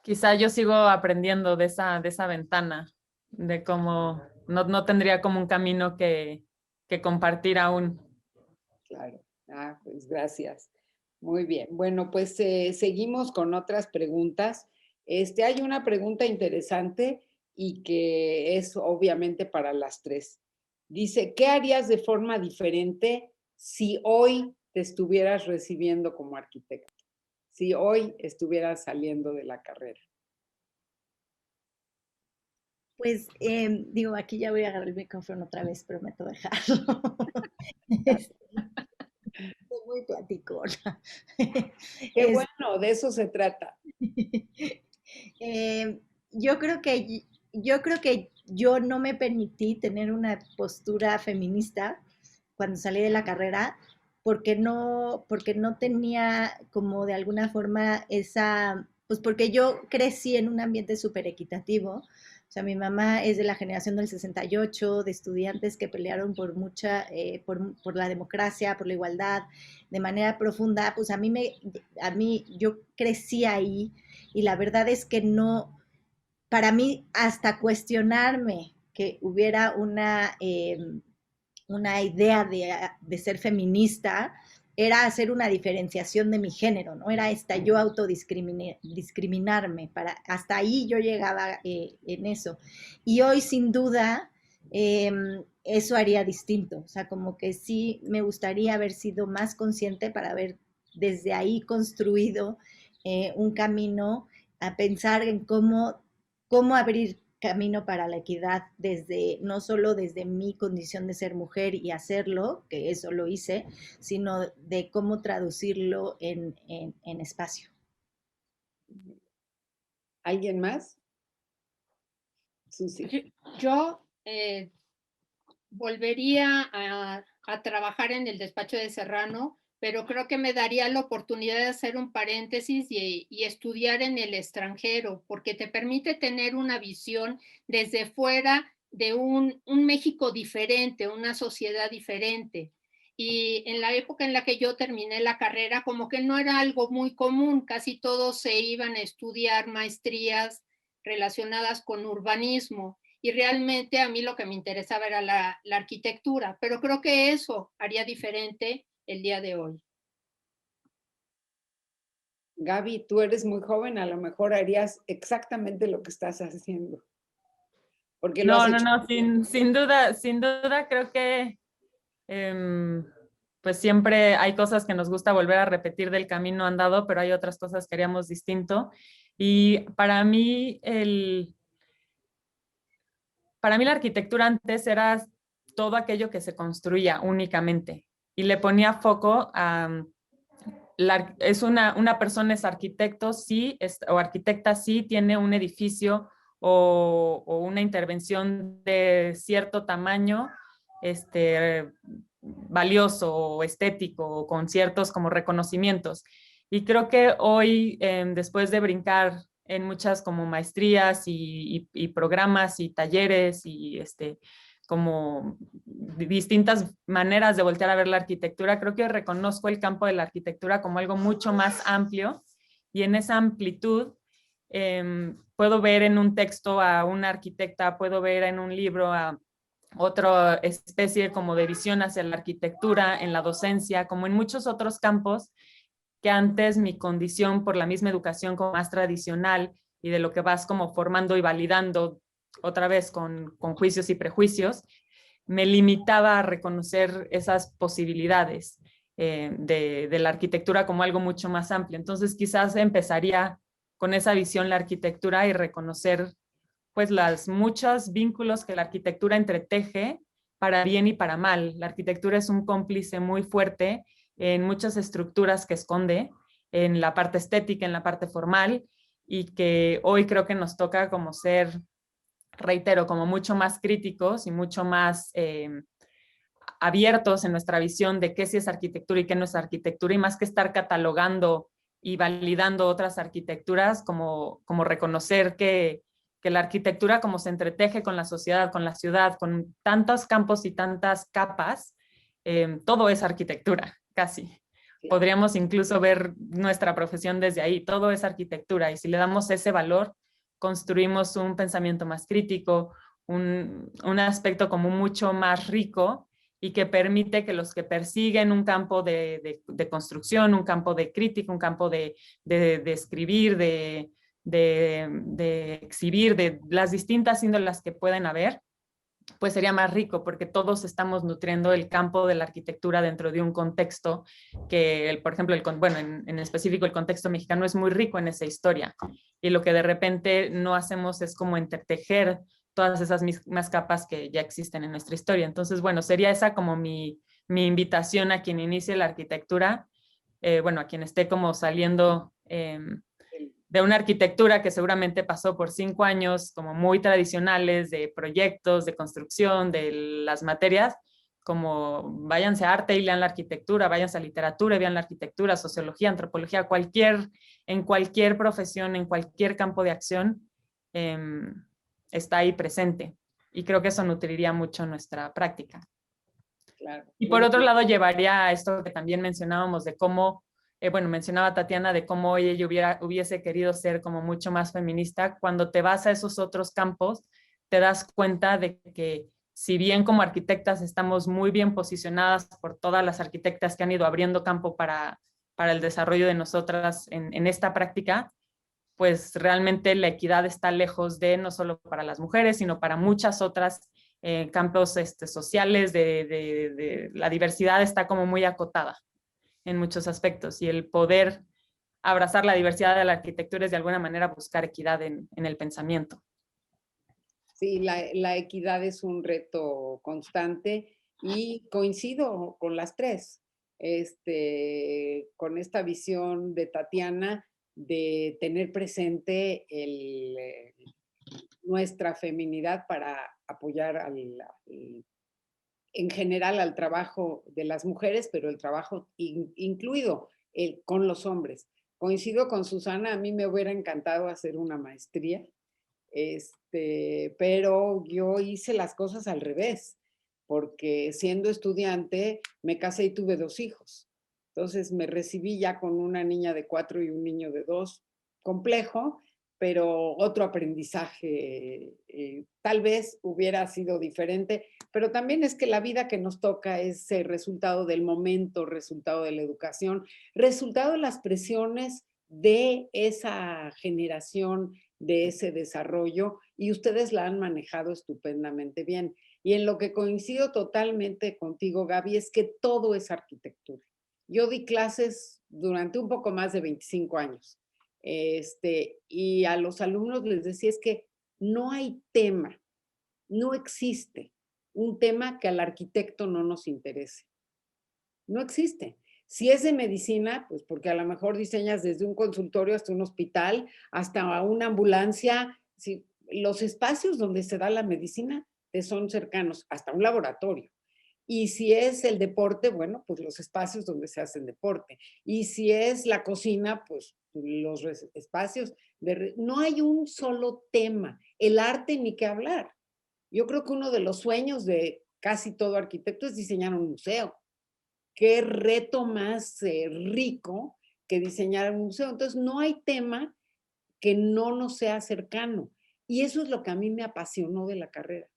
Speaker 5: Quizá yo sigo aprendiendo de esa ventana, de cómo no tendría como un camino que compartir aún.
Speaker 2: Claro. Pues gracias. Muy bien. Bueno, pues seguimos con otras preguntas. Hay una pregunta interesante y que es obviamente para las tres. Dice, ¿qué harías de forma diferente si hoy te estuvieras recibiendo como arquitecto? Si hoy estuvieras saliendo de la carrera.
Speaker 3: Pues digo, aquí ya voy a agarrar el micrófono otra vez, prometo dejarlo. Soy muy platicona.
Speaker 2: Qué bueno, de eso se trata.
Speaker 3: Eh, yo creo que yo no me permití tener una postura feminista cuando salí de la carrera porque no tenía como de alguna forma esa, pues porque yo crecí en un ambiente súper equitativo. O sea, mi mamá es de la generación del 68, de estudiantes que pelearon por por la democracia, por la igualdad, de manera profunda. Pues yo crecí ahí y la verdad es que no, para mí hasta cuestionarme que hubiera una idea de ser feminista, era hacer una diferenciación de mi género, ¿no? Era yo autodiscriminarme, hasta ahí yo llegaba en eso. Y hoy sin duda eso haría distinto, o sea, como que sí me gustaría haber sido más consciente para haber desde ahí construido un camino a pensar en cómo abrir camino para la equidad no solo desde mi condición de ser mujer y hacerlo, que eso lo hice, sino de cómo traducirlo en espacio.
Speaker 2: ¿Alguien más? Susi.
Speaker 4: Yo volvería a trabajar en el despacho de Serrano, pero creo que me daría la oportunidad de hacer un paréntesis y estudiar en el extranjero, porque te permite tener una visión desde fuera de un México diferente, una sociedad diferente. Y en la época en la que yo terminé la carrera, como que no era algo muy común, casi todos se iban a estudiar maestrías relacionadas con urbanismo. Y realmente a mí lo que me interesaba era la arquitectura, pero creo que eso haría diferente el día de hoy.
Speaker 2: Gaby, tú eres muy joven, a lo mejor harías exactamente lo que estás haciendo. Porque lo has hecho.
Speaker 5: Sin duda creo que pues siempre hay cosas que nos gusta volver a repetir del camino andado, pero hay otras cosas que haríamos distinto. Y para mí la arquitectura antes era todo aquello que se construía únicamente y le ponía foco a una persona es arquitecto, sí, o arquitecta, sí, tiene un edificio o una intervención de cierto tamaño, valioso o estético, o con ciertos como reconocimientos. Y creo que hoy, después de brincar en muchas como maestrías y programas y talleres y como distintas maneras de voltear a ver la arquitectura, creo que reconozco el campo de la arquitectura como algo mucho más amplio y en esa amplitud puedo ver en un texto a una arquitecta, puedo ver en un libro a otra especie como de visión hacia la arquitectura, en la docencia, como en muchos otros campos que antes mi condición por la misma educación como más tradicional y de lo que vas como formando y validando otra vez con juicios y prejuicios, me limitaba a reconocer esas posibilidades de la arquitectura como algo mucho más amplio. Entonces quizás empezaría con esa visión la arquitectura y reconocer pues los muchos vínculos que la arquitectura entreteje para bien y para mal. La arquitectura es un cómplice muy fuerte en muchas estructuras que esconde, en la parte estética, en la parte formal, y que hoy creo que nos toca como ser, reitero, como mucho más críticos y mucho más abiertos en nuestra visión de qué sí es arquitectura y qué no es arquitectura, y más que estar catalogando y validando otras arquitecturas, como reconocer que la arquitectura como se entreteje con la sociedad, con la ciudad, con tantos campos y tantas capas, todo es arquitectura, casi. Podríamos incluso ver nuestra profesión desde ahí, todo es arquitectura, y si le damos ese valor, construimos un pensamiento más crítico, un aspecto como mucho más rico y que permite que los que persiguen un campo de construcción, un campo de crítica, un campo de escribir, de de exhibir, de las distintas índolas que pueden haber, pues sería más rico, porque todos estamos nutriendo el campo de la arquitectura dentro de un contexto que, por ejemplo, bueno, en específico el contexto mexicano es muy rico en esa historia, y lo que de repente no hacemos es como entretejer todas esas mismas capas que ya existen en nuestra historia. Entonces, bueno, sería esa como mi invitación a quien inicie la arquitectura, bueno, a quien esté como saliendo de una arquitectura que seguramente pasó por 5 años como muy tradicionales de proyectos, de construcción, de las materias, como váyanse a arte y lean la arquitectura, váyanse a literatura y vean la arquitectura, sociología, antropología, en cualquier profesión, en cualquier campo de acción, está ahí presente. Y creo que eso nutriría mucho nuestra práctica.
Speaker 2: Claro.
Speaker 5: Y por otro lado, llevaría a esto que también mencionábamos de cómo, bueno, mencionaba Tatiana de cómo ella hubiese querido ser como mucho más feminista. Cuando te vas a esos otros campos, te das cuenta de que si bien como arquitectas estamos muy bien posicionadas por todas las arquitectas que han ido abriendo campo para el desarrollo de nosotras en esta práctica, pues realmente la equidad está lejos de no solo para las mujeres, sino para muchas otras campos sociales, de la diversidad está como muy acotada en muchos aspectos, y el poder abrazar la diversidad de la arquitectura es de alguna manera buscar equidad en el pensamiento.
Speaker 2: Sí, la equidad es un reto constante y coincido con las tres, con esta visión de Tatiana de tener presente nuestra feminidad para apoyar en general al trabajo de las mujeres, pero el trabajo incluido con los hombres. Coincido con Susana, a mí me hubiera encantado hacer una maestría, pero yo hice las cosas al revés, porque siendo estudiante me casé y tuve 2 hijos. Entonces me recibí ya con una niña de 4 y un niño de 2, complejo, pero otro aprendizaje, tal vez hubiera sido diferente, pero también es que la vida que nos toca es el resultado del momento, resultado de la educación, resultado de las presiones de esa generación, de ese desarrollo, y ustedes la han manejado estupendamente bien. Y en lo que coincido totalmente contigo, Gaby, es que todo es arquitectura. Yo di clases durante un poco más de 25 años. Y a los alumnos les decía es que no hay tema, no existe un tema que al arquitecto no nos interese. No existe. Si es de medicina, pues porque a lo mejor diseñas desde un consultorio hasta un hospital, hasta una ambulancia. Si los espacios donde se da la medicina te son cercanos, hasta un laboratorio. Y si es el deporte, bueno, pues los espacios donde se hace el deporte. Y si es la cocina, pues los espacios. No hay un solo tema. El arte ni qué hablar. Yo creo que uno de los sueños de casi todo arquitecto es diseñar un museo. Qué reto más rico que diseñar un museo. Entonces, no hay tema que no nos sea cercano. Y eso es lo que a mí me apasionó de la carrera.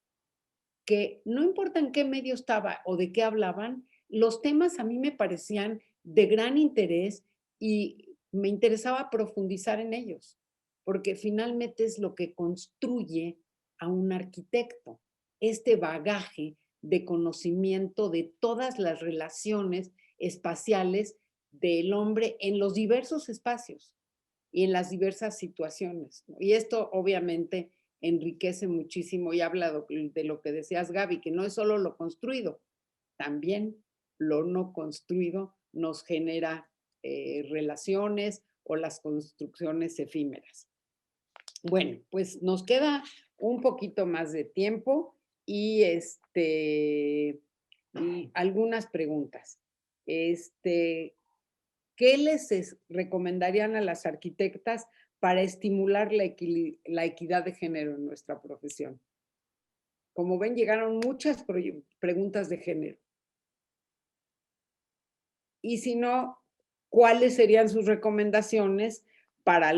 Speaker 2: Que no importa en qué medio estaba o de qué hablaban, los temas a mí me parecían de gran interés y me interesaba profundizar en ellos, porque finalmente es lo que construye a un arquitecto, este bagaje de conocimiento de todas las relaciones espaciales del hombre en los diversos espacios y en las diversas situaciones, ¿no? Y esto obviamente enriquece muchísimo y habla de lo que decías, Gaby, que no es solo lo construido, también lo no construido nos genera relaciones o las construcciones efímeras. Bueno, pues nos queda un poquito más de tiempo y, y algunas preguntas. ¿Qué les recomendarían a las arquitectas para estimular la equidad de género en nuestra profesión? Como ven, llegaron muchas preguntas de género. Y si no, ¿cuáles serían sus recomendaciones para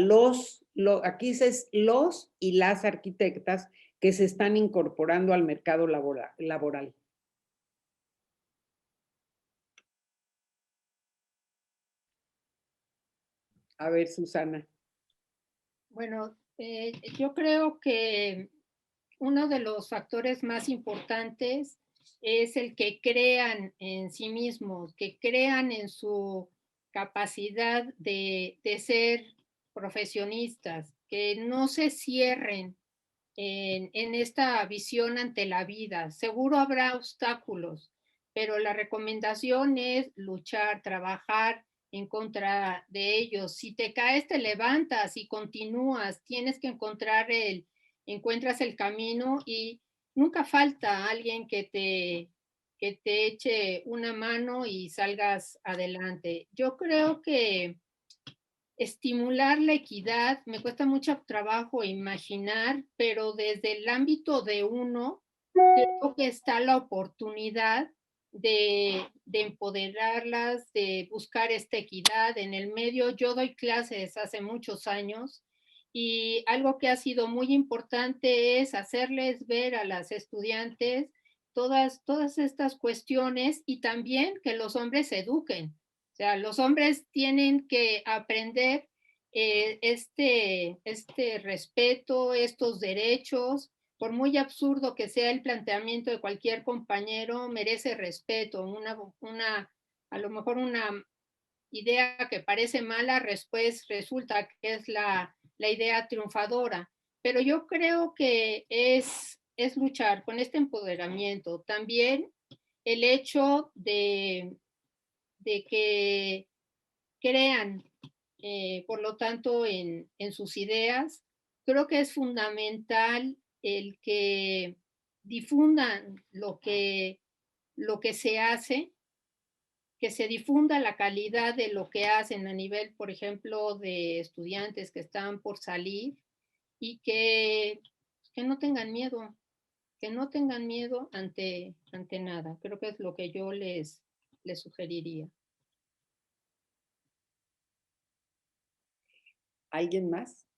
Speaker 2: aquí es los y las arquitectas que se están incorporando al mercado laboral? A ver, Susana.
Speaker 4: Bueno, yo creo que uno de los factores más importantes es el que crean en sí mismos, que crean en su capacidad de ser profesionistas, que no se cierren en esta visión ante la vida. Seguro habrá obstáculos, pero la recomendación es luchar, trabajar en contra de ellos. Si te caes, te levantas y continúas. Tienes que encuentras el camino y nunca falta alguien que te eche una mano y salgas adelante. Yo creo que estimular la equidad, me cuesta mucho trabajo imaginar, pero desde el ámbito de uno, creo que está la oportunidad de empoderarlas, de buscar esta equidad en el medio. Yo doy clases hace muchos años y algo que ha sido muy importante es hacerles ver a las estudiantes todas estas cuestiones y también que los hombres se eduquen. O sea, los hombres tienen que aprender este respeto, estos derechos. Por muy absurdo que sea el planteamiento de cualquier compañero, merece respeto. A lo mejor una idea que parece mala, después resulta que es la idea triunfadora. Pero yo creo que es luchar con este empoderamiento. También el hecho de que crean, por lo tanto, en sus ideas. Creo que es fundamental el que difundan lo que se hace, que se difunda la calidad de lo que hacen a nivel, por ejemplo, de estudiantes que están por salir y que no tengan miedo, ante nada. Creo que es lo que yo les sugeriría.
Speaker 2: ¿Alguien más?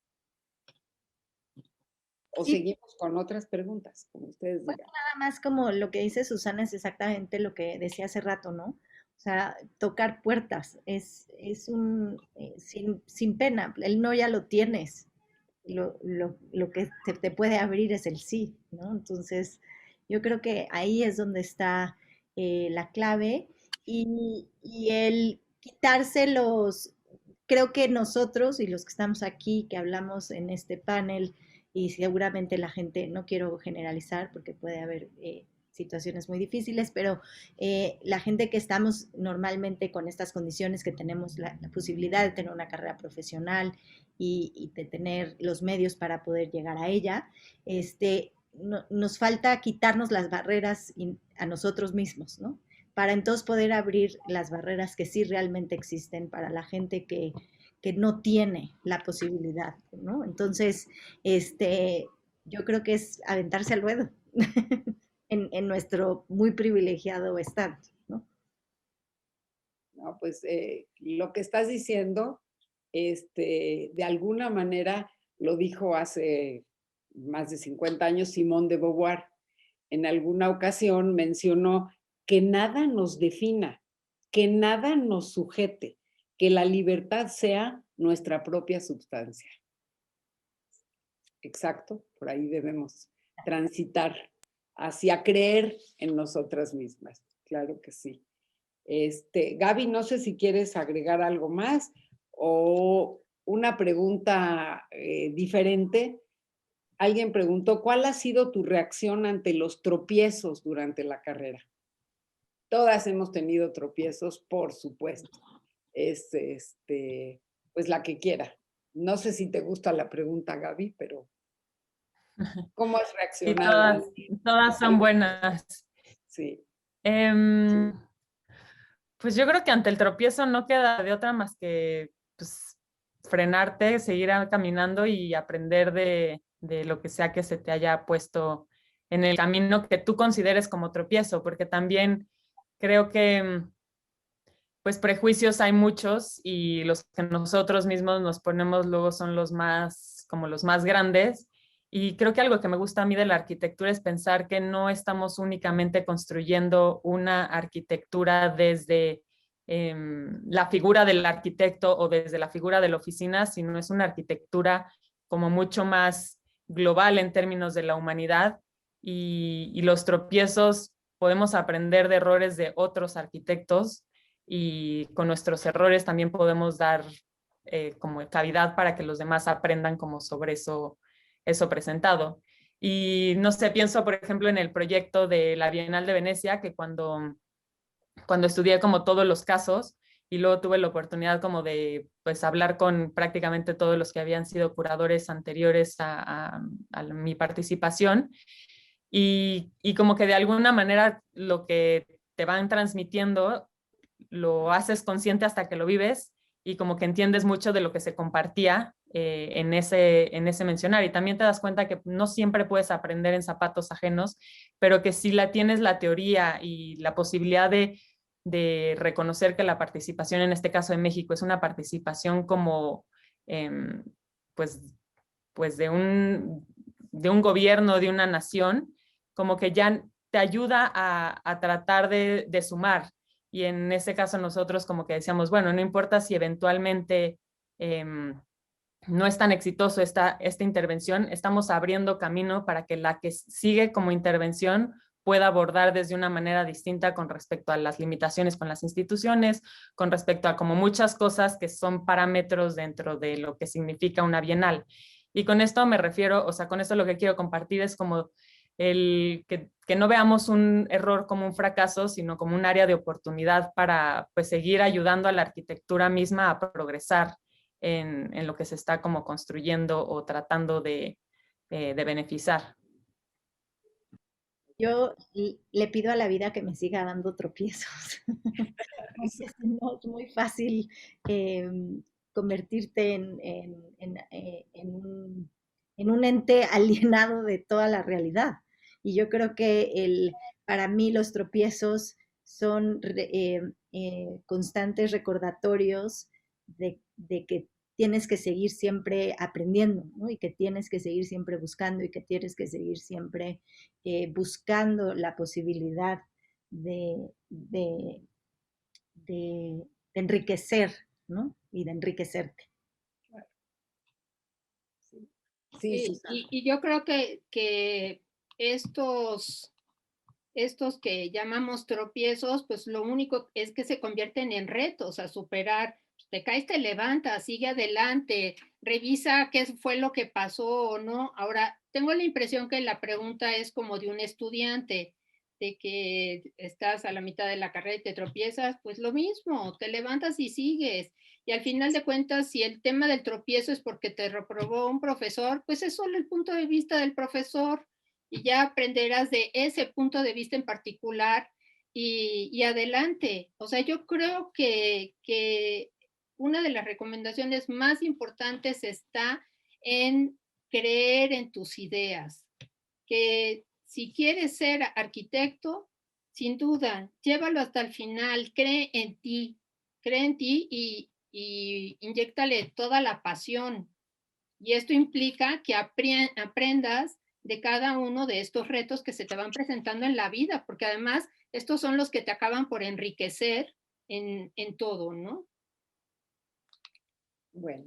Speaker 2: ¿O
Speaker 3: Sí.
Speaker 2: seguimos con otras preguntas, como ustedes
Speaker 3: Bueno,
Speaker 2: digan?
Speaker 3: nada más como lo que dice Susana es exactamente lo que decía hace rato, ¿no? O sea, tocar puertas es sin pena, el no ya lo tienes, lo que te puede abrir es el sí, ¿no? Entonces, yo creo que ahí es donde está la clave y el quitarse creo que nosotros y los que estamos aquí, que hablamos en este panel, y seguramente la gente, no quiero generalizar porque puede haber situaciones muy difíciles, pero la gente que estamos normalmente con estas condiciones, que tenemos la posibilidad de tener una carrera profesional y de tener los medios para poder llegar a ella, nos falta quitarnos las barreras a nosotros mismos, ¿no? Para entonces poder abrir las barreras que sí realmente existen para la gente que no tiene la posibilidad, ¿no? Entonces, yo creo que es aventarse al ruedo en nuestro muy privilegiado estado, ¿no?
Speaker 2: No, pues lo que estás diciendo, de alguna manera lo dijo hace más de 50 años Simone de Beauvoir. En alguna ocasión mencionó que nada nos defina, que nada nos sujete, que la libertad sea nuestra propia substancia. Exacto, por ahí debemos transitar hacia creer en nosotras mismas. Claro que sí. Gaby, no sé si quieres agregar algo más o una pregunta diferente. Alguien preguntó, ¿cuál ha sido tu reacción ante los tropiezos durante la carrera? Todas hemos tenido tropiezos, por supuesto. Pues la que quiera. No sé si te gusta la pregunta, Gaby, pero ¿cómo has
Speaker 5: Sí,
Speaker 2: reaccionado?
Speaker 5: todas son buenas.
Speaker 2: Sí.
Speaker 5: Pues yo creo que ante el tropiezo no queda de otra más que pues, frenarte, seguir caminando y aprender de lo que sea que se te haya puesto en el camino que tú consideres como tropiezo, porque también creo que pues prejuicios hay muchos y los que nosotros mismos nos ponemos luego son como los más grandes. Y creo que algo que me gusta a mí de la arquitectura es pensar que no estamos únicamente construyendo una arquitectura desde la figura del arquitecto o desde la figura de la oficina, sino es una arquitectura como mucho más global en términos de la humanidad, y los tropiezos podemos aprender de errores de otros arquitectos, y con nuestros errores también podemos dar como cavidad para que los demás aprendan como sobre eso presentado. Y no sé, pienso por ejemplo en el proyecto de la Bienal de Venecia, que cuando estudié como todos los casos, y luego tuve la oportunidad como de pues hablar con prácticamente todos los que habían sido curadores anteriores a mi participación, y como que de alguna manera lo que te van transmitiendo lo haces consciente hasta que lo vives, y como que entiendes mucho de lo que se compartía en ese mencionar, y también te das cuenta que no siempre puedes aprender en zapatos ajenos, pero que si la tienes la teoría y la posibilidad de reconocer que la participación, en este caso de México, es una participación como pues, pues de un gobierno, de una nación, como que ya te ayuda a tratar de sumar. Y en ese caso nosotros como que decíamos, bueno, no importa si eventualmente no es tan exitoso esta intervención, estamos abriendo camino para que la que sigue como intervención pueda abordar desde una manera distinta con respecto a las limitaciones con las instituciones, con respecto a como muchas cosas que son parámetros dentro de lo que significa una bienal. Y con esto me refiero, o sea, con esto lo que quiero compartir es como que no veamos un error como un fracaso, sino como un área de oportunidad para pues seguir ayudando a la arquitectura misma a progresar en lo que se está como construyendo o tratando de beneficiar.
Speaker 3: Yo le pido a la vida que me siga dando tropiezos. Porque si no, es muy fácil convertirte en un ente alienado de toda la realidad. Y yo creo que para mí los tropiezos son constantes recordatorios de que tienes que seguir siempre aprendiendo, ¿no? Y que tienes que seguir siempre buscando, y que tienes que seguir siempre buscando la posibilidad de de enriquecer, ¿no? Y de enriquecerte.
Speaker 2: Sí,
Speaker 4: Y yo creo que estos que llamamos tropiezos, pues lo único es que se convierten en retos a superar. Te caes, te levantas, sigue adelante, revisa qué fue lo que pasó o no. Ahora, tengo la impresión que la pregunta es como de un estudiante, de que estás a la mitad de la carrera y te tropiezas, pues lo mismo, te levantas y sigues. Y al final de cuentas, si el tema del tropiezo es porque te reprobó un profesor, pues es solo el punto de vista del profesor, y ya aprenderás de ese punto de vista en particular y adelante. O sea, yo creo que una de las recomendaciones más importantes está en creer en tus ideas, que si quieres ser arquitecto, sin duda, llévalo hasta el final, cree en ti y inyéctale toda la pasión. Y esto implica que aprendas de cada uno de estos retos que se te van presentando en la vida, porque además estos son los que te acaban por enriquecer en todo, ¿no?
Speaker 2: bueno,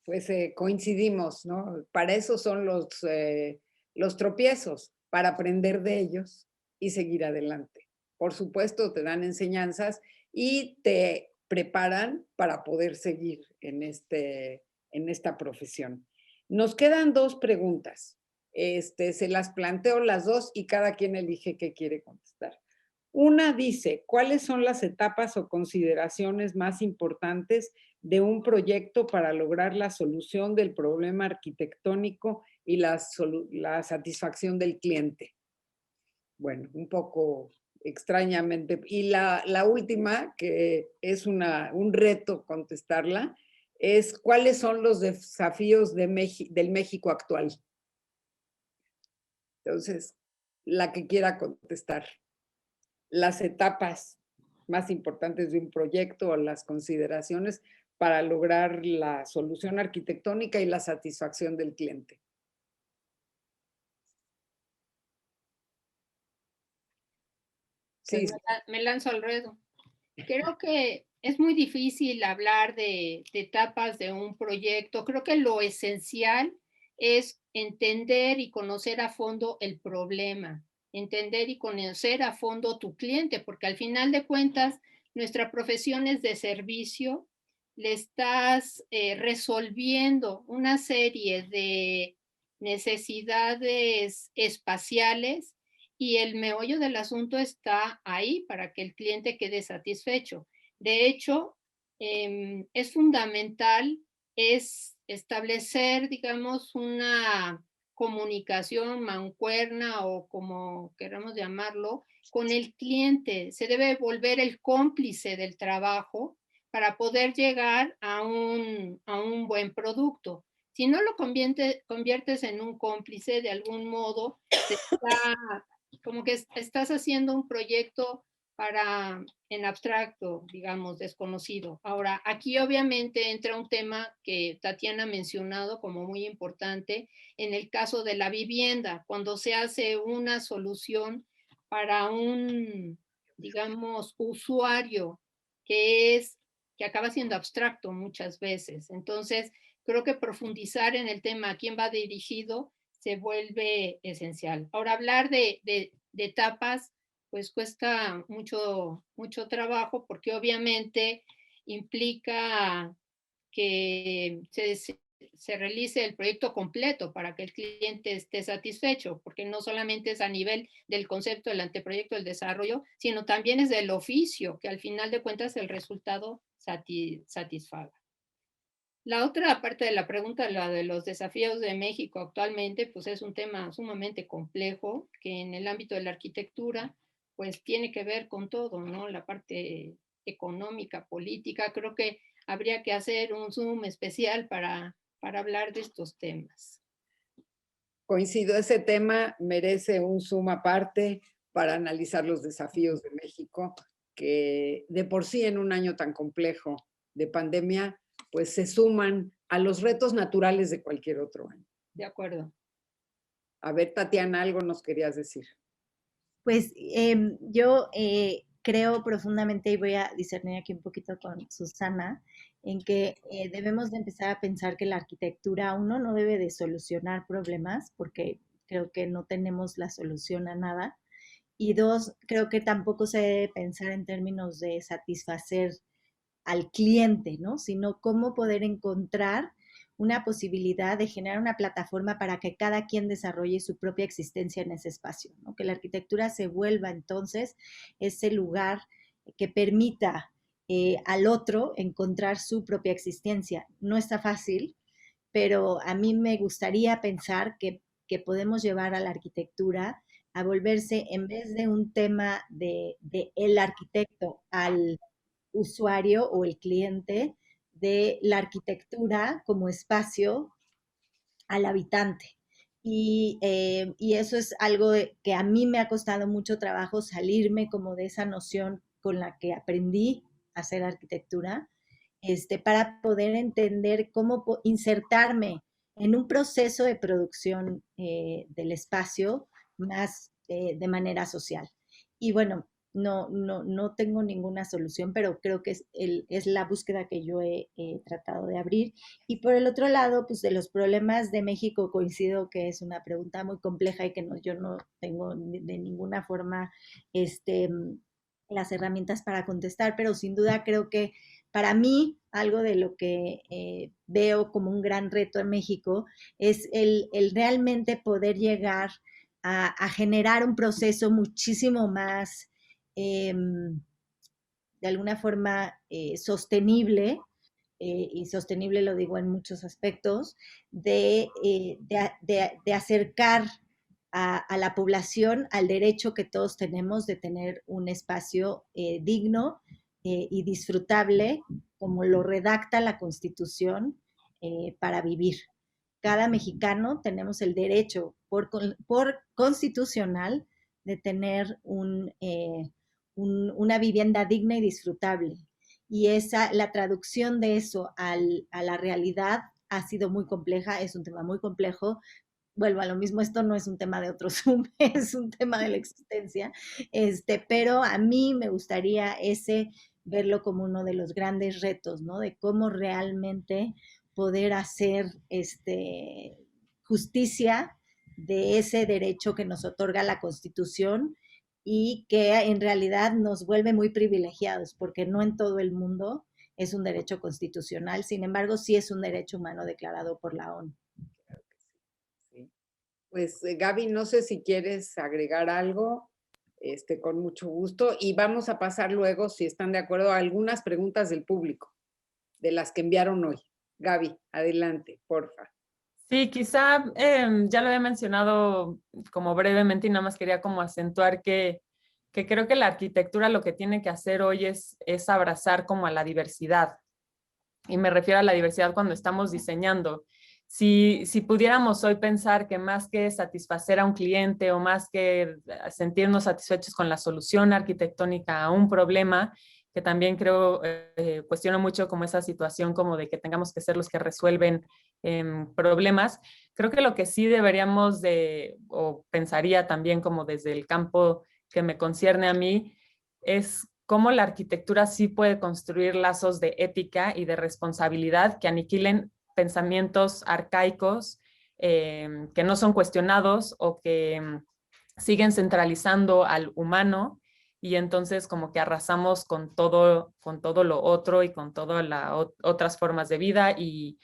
Speaker 2: pues coincidimos, ¿no? Para eso son los tropiezos, para aprender de ellos y seguir adelante. Por supuesto, te dan enseñanzas y te preparan para poder seguir en esta profesión. Nos quedan dos preguntas. Se las planteo las dos y cada quien elige qué quiere contestar. Una dice, ¿cuáles son las etapas o consideraciones más importantes de un proyecto para lograr la solución del problema arquitectónico y la satisfacción del cliente? Bueno, un poco extrañamente. Y la última, que es un reto contestarla, es ¿cuáles son los desafíos del México actual? Entonces, la que quiera contestar. Las etapas más importantes de un proyecto o las consideraciones para lograr la solución arquitectónica y la satisfacción del cliente. Sí,
Speaker 4: Pues me lanzo al ruedo. Creo que es muy difícil hablar de etapas de un proyecto. Creo que lo esencial es entender y conocer a fondo el problema, entender y conocer a fondo tu cliente, porque al final de cuentas, nuestra profesión es de servicio, le estás resolviendo una serie de necesidades espaciales y el meollo del asunto está ahí para que el cliente quede satisfecho. De hecho, es fundamental es establecer, digamos, una comunicación mancuerna o como queramos llamarlo, con el cliente. Se debe volver el cómplice del trabajo para poder llegar a un buen producto. Si no lo conviertes en un cómplice, de algún modo, como que estás haciendo un proyecto para en abstracto, digamos, desconocido. Ahora, aquí obviamente entra un tema que Tatiana ha mencionado como muy importante en el caso de la vivienda, cuando se hace una solución para un, digamos, usuario que acaba siendo abstracto muchas veces. Entonces, creo que profundizar en el tema a quién va dirigido se vuelve esencial. Ahora, hablar de etapas pues cuesta mucho trabajo porque obviamente implica que se realice el proyecto completo para que el cliente esté satisfecho, porque no solamente es a nivel del concepto del anteproyecto del desarrollo, sino también es del oficio, que al final de cuentas el resultado satisfaga. La otra parte de la pregunta, la de los desafíos de México actualmente, pues es un tema sumamente complejo que en el ámbito de la arquitectura, pues tiene que ver con todo, ¿no? La parte económica, política, creo que habría que hacer un Zoom especial para hablar de estos temas.
Speaker 2: Coincido, ese tema merece un Zoom aparte para analizar los desafíos de México, que de por sí en un año tan complejo de pandemia, pues se suman a los retos naturales de cualquier otro año.
Speaker 4: De acuerdo.
Speaker 2: A ver, Tatiana, algo nos querías decir.
Speaker 3: Pues yo creo profundamente, y voy a discernir aquí un poquito con Susana, en que debemos de empezar a pensar que la arquitectura, uno, no debe de solucionar problemas, porque creo que no tenemos la solución a nada, y dos, creo que tampoco se debe pensar en términos de satisfacer al cliente, ¿no? Sino cómo poder encontrar una posibilidad de generar una plataforma para que cada quien desarrolle su propia existencia en ese espacio, ¿no? Que la arquitectura se vuelva entonces ese lugar que permita al otro encontrar su propia existencia. No está fácil, pero a mí me gustaría pensar que podemos llevar a la arquitectura a volverse, en vez de un tema de el arquitecto al usuario o el cliente, de la arquitectura como espacio al habitante. Y eso es algo que a mí me ha costado mucho trabajo salirme como de esa noción con la que aprendí a hacer arquitectura, para poder entender cómo insertarme en un proceso de producción del espacio más de manera social. Y bueno, no tengo ninguna solución, pero creo que es la búsqueda que yo he tratado de abrir. Y por el otro lado, pues de los problemas de México coincido que es una pregunta muy compleja y que yo no tengo de ninguna forma las herramientas para contestar, pero sin duda creo que para mí algo de lo que veo como un gran reto en México es el realmente poder llegar a generar un proceso muchísimo más de alguna forma sostenible, y sostenible lo digo en muchos aspectos, de acercar a la población al derecho que todos tenemos de tener un espacio digno y disfrutable, como lo redacta la Constitución, para vivir. Cada mexicano tenemos el derecho por constitucional de tener una vivienda digna y disfrutable. Y la traducción de eso a la realidad ha sido muy compleja, es un tema muy complejo. Vuelvo a lo mismo, esto no es un tema de otro Zoom, es un tema de la existencia, pero a mí me gustaría verlo como uno de los grandes retos, ¿no? De cómo realmente poder hacer justicia de ese derecho que nos otorga la Constitución y que en realidad nos vuelve muy privilegiados, porque no en todo el mundo es un derecho constitucional, sin embargo, sí es un derecho humano declarado por la ONU.
Speaker 2: Sí. Pues Gaby, no sé si quieres agregar algo, con mucho gusto, y vamos a pasar luego, si están de acuerdo, a algunas preguntas del público, de las que enviaron hoy. Gaby, adelante, porfa.
Speaker 5: Sí, quizá ya lo había mencionado como brevemente y nada más quería como acentuar que creo que la arquitectura lo que tiene que hacer hoy es abrazar como a la diversidad. Y me refiero a la diversidad cuando estamos diseñando. Si pudiéramos hoy pensar que más que satisfacer a un cliente o más que sentirnos satisfechos con la solución arquitectónica a un problema, que también creo, cuestiono mucho como esa situación como de que tengamos que ser los que resuelven problemas, creo que lo que sí deberíamos de, o pensaría también como desde el campo que me concierne a mí, es cómo la arquitectura sí puede construir lazos de ética y de responsabilidad que aniquilen pensamientos arcaicos que no son cuestionados o que siguen centralizando al humano y entonces como que arrasamos con todo lo otro y con todas las otras formas de vida y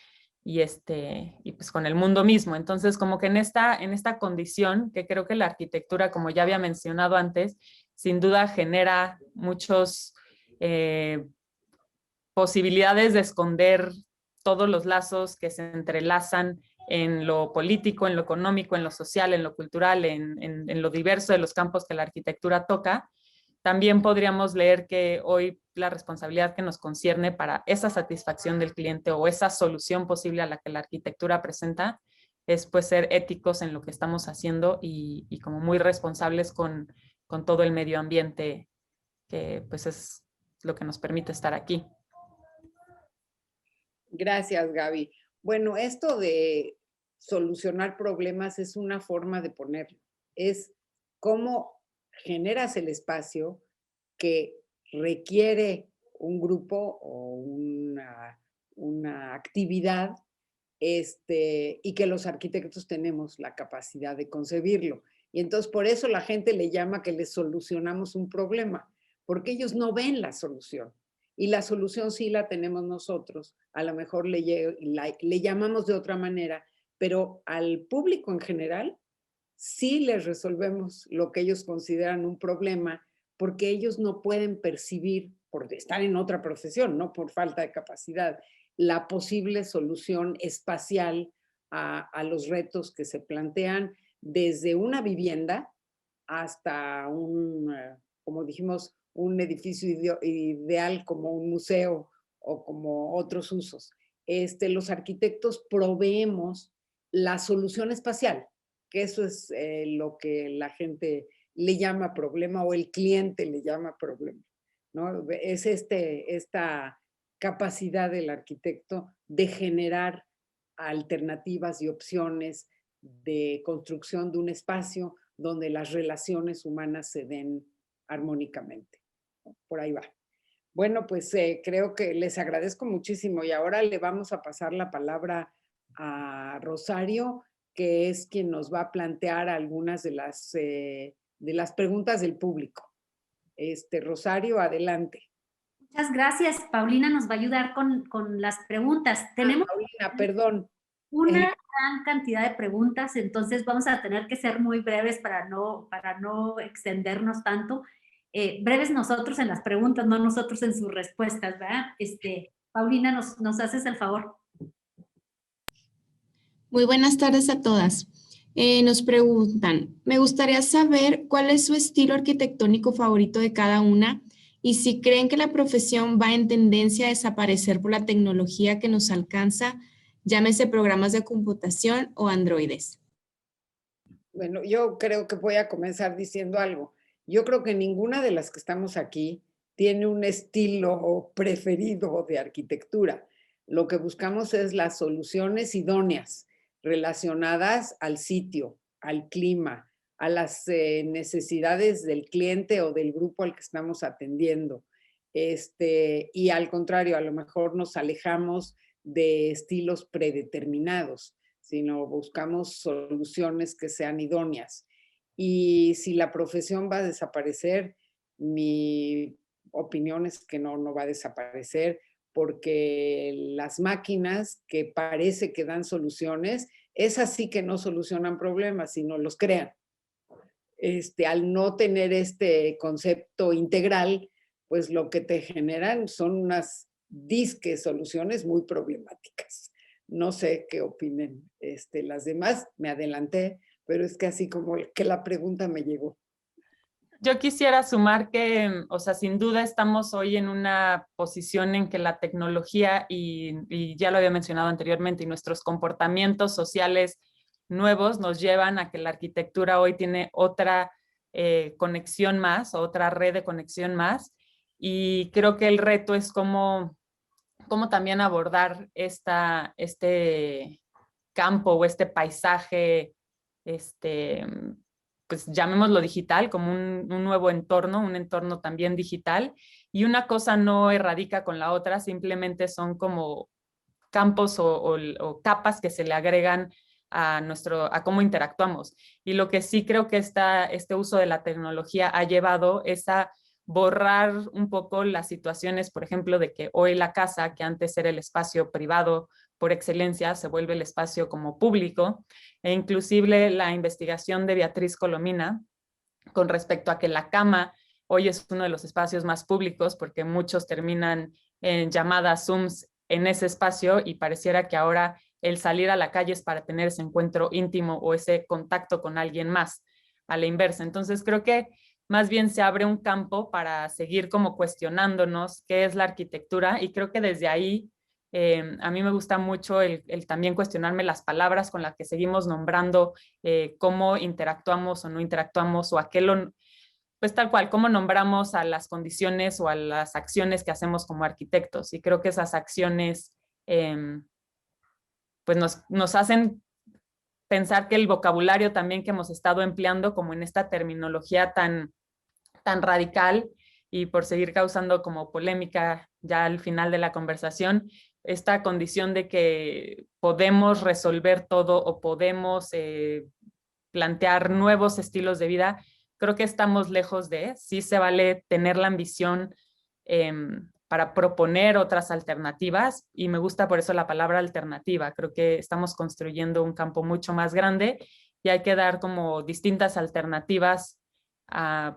Speaker 5: pues con el mundo mismo. Entonces como que en esta condición que creo que la arquitectura, como ya había mencionado antes, sin duda genera muchos posibilidades de esconder todos los lazos que se entrelazan en lo político, en lo económico, en lo social, en lo cultural, en lo diverso de los campos que la arquitectura toca. También podríamos leer que hoy la responsabilidad que nos concierne para esa satisfacción del cliente o esa solución posible a la que la arquitectura presenta es pues ser éticos en lo que estamos haciendo y como muy responsables con todo el medio ambiente que pues es lo que nos permite estar aquí.
Speaker 2: Gracias, Gaby. Bueno, esto de solucionar problemas es una forma de ponerlo. Es cómo generas el espacio que requiere un grupo o una actividad y que los arquitectos tenemos la capacidad de concebirlo. Y entonces por eso la gente le llama que les solucionamos un problema, porque ellos no ven la solución. Y la solución sí la tenemos nosotros. A lo mejor le llamamos de otra manera, pero al público en general sí les resolvemos lo que ellos consideran un problema, porque ellos no pueden percibir, por estar en otra profesión, no por falta de capacidad, la posible solución espacial a los retos que se plantean desde una vivienda hasta como dijimos, un edificio ideal como un museo o como otros usos. Los arquitectos proveemos la solución espacial, que eso es lo que la gente le llama problema o el cliente le llama problema, ¿no? Es esta capacidad del arquitecto de generar alternativas y opciones de construcción de un espacio donde las relaciones humanas se den armónicamente. Por ahí va. Bueno, pues creo que les agradezco muchísimo y ahora le vamos a pasar la palabra a Rosario, que es quien nos va a plantear algunas de las preguntas del público. Rosario, adelante.
Speaker 1: Muchas gracias. Paulina nos va a ayudar con las preguntas. Tenemos
Speaker 2: Paulina, perdón.
Speaker 1: una gran cantidad de preguntas, entonces vamos a tener que ser muy breves para no extendernos tanto. Breves nosotros en las preguntas, no nosotros en sus respuestas, ¿verdad? Paulina, ¿nos haces el favor?
Speaker 6: Muy buenas tardes a todas. Nos preguntan, me gustaría saber cuál es su estilo arquitectónico favorito de cada una y si creen que la profesión va en tendencia a desaparecer por la tecnología que nos alcanza, llámese programas de computación o androides.
Speaker 2: Bueno, yo creo que voy a comenzar diciendo algo. Yo creo que ninguna de las que estamos aquí tiene un estilo preferido de arquitectura. Lo que buscamos es las soluciones idóneas relacionadas al sitio, al clima, a las necesidades del cliente o del grupo al que estamos atendiendo. Y al contrario, a lo mejor nos alejamos de estilos predeterminados. sino buscamos soluciones que sean idóneas. Y si la profesión va a desaparecer, mi opinión es que no va a desaparecer, porque las máquinas que parece que dan soluciones, esas sí que no solucionan problemas, sino los crean. Al no tener este concepto integral, pues lo que te generan son unas disque soluciones muy problemáticas. No sé qué opinen las demás, me adelanté, pero es que así como que la pregunta me llegó.
Speaker 5: Yo quisiera sumar que, o sea, sin duda estamos hoy en una posición en que la tecnología, y ya lo había mencionado anteriormente, y nuestros comportamientos sociales nuevos nos llevan a que la arquitectura hoy tiene otra conexión más, otra red de conexión más, y creo que el reto es cómo también abordar este campo o este paisaje, pues llamémoslo digital, como un nuevo entorno, un entorno también digital, y una cosa no erradica con la otra, simplemente son como campos o capas que se le agregan a cómo interactuamos. Y lo que sí creo que este uso de la tecnología ha llevado es a borrar un poco las situaciones, por ejemplo, de que hoy la casa, que antes era el espacio privado por excelencia, se vuelve el espacio como público, e inclusive la investigación de Beatriz Colomina con respecto a que la cama hoy es uno de los espacios más públicos porque muchos terminan en llamadas, Zooms en ese espacio, y pareciera que ahora el salir a la calle es para tener ese encuentro íntimo o ese contacto con alguien más, a la inversa. Entonces creo que más bien se abre un campo para seguir como cuestionándonos qué es la arquitectura, y creo que desde ahí a mí me gusta mucho el también cuestionarme las palabras con las que seguimos nombrando cómo interactuamos o no interactuamos, o a qué pues tal cual, cómo nombramos a las condiciones o a las acciones que hacemos como arquitectos. Y creo que esas acciones pues nos hacen pensar que el vocabulario también que hemos estado empleando como en esta terminología tan radical, y por seguir causando como polémica ya al final de la conversación, esta condición de que podemos resolver todo o podemos plantear nuevos estilos de vida, creo que estamos lejos de, sí se vale tener la ambición para proponer otras alternativas, y me gusta por eso la palabra alternativa. Creo que estamos construyendo un campo mucho más grande y hay que dar como distintas alternativas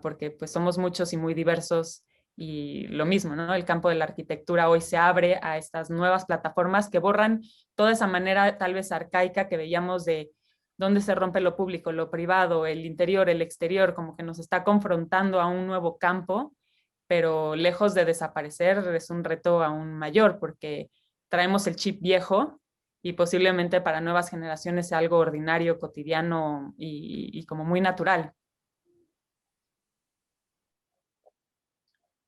Speaker 5: porque pues somos muchos y muy diversos, y lo mismo, ¿no? El campo de la arquitectura hoy se abre a estas nuevas plataformas que borran toda esa manera tal vez arcaica que veíamos de dónde se rompe lo público, lo privado, el interior, el exterior, como que nos está confrontando a un nuevo campo, pero lejos de desaparecer es un reto aún mayor porque traemos el chip viejo y posiblemente para nuevas generaciones sea algo ordinario, cotidiano y como muy natural.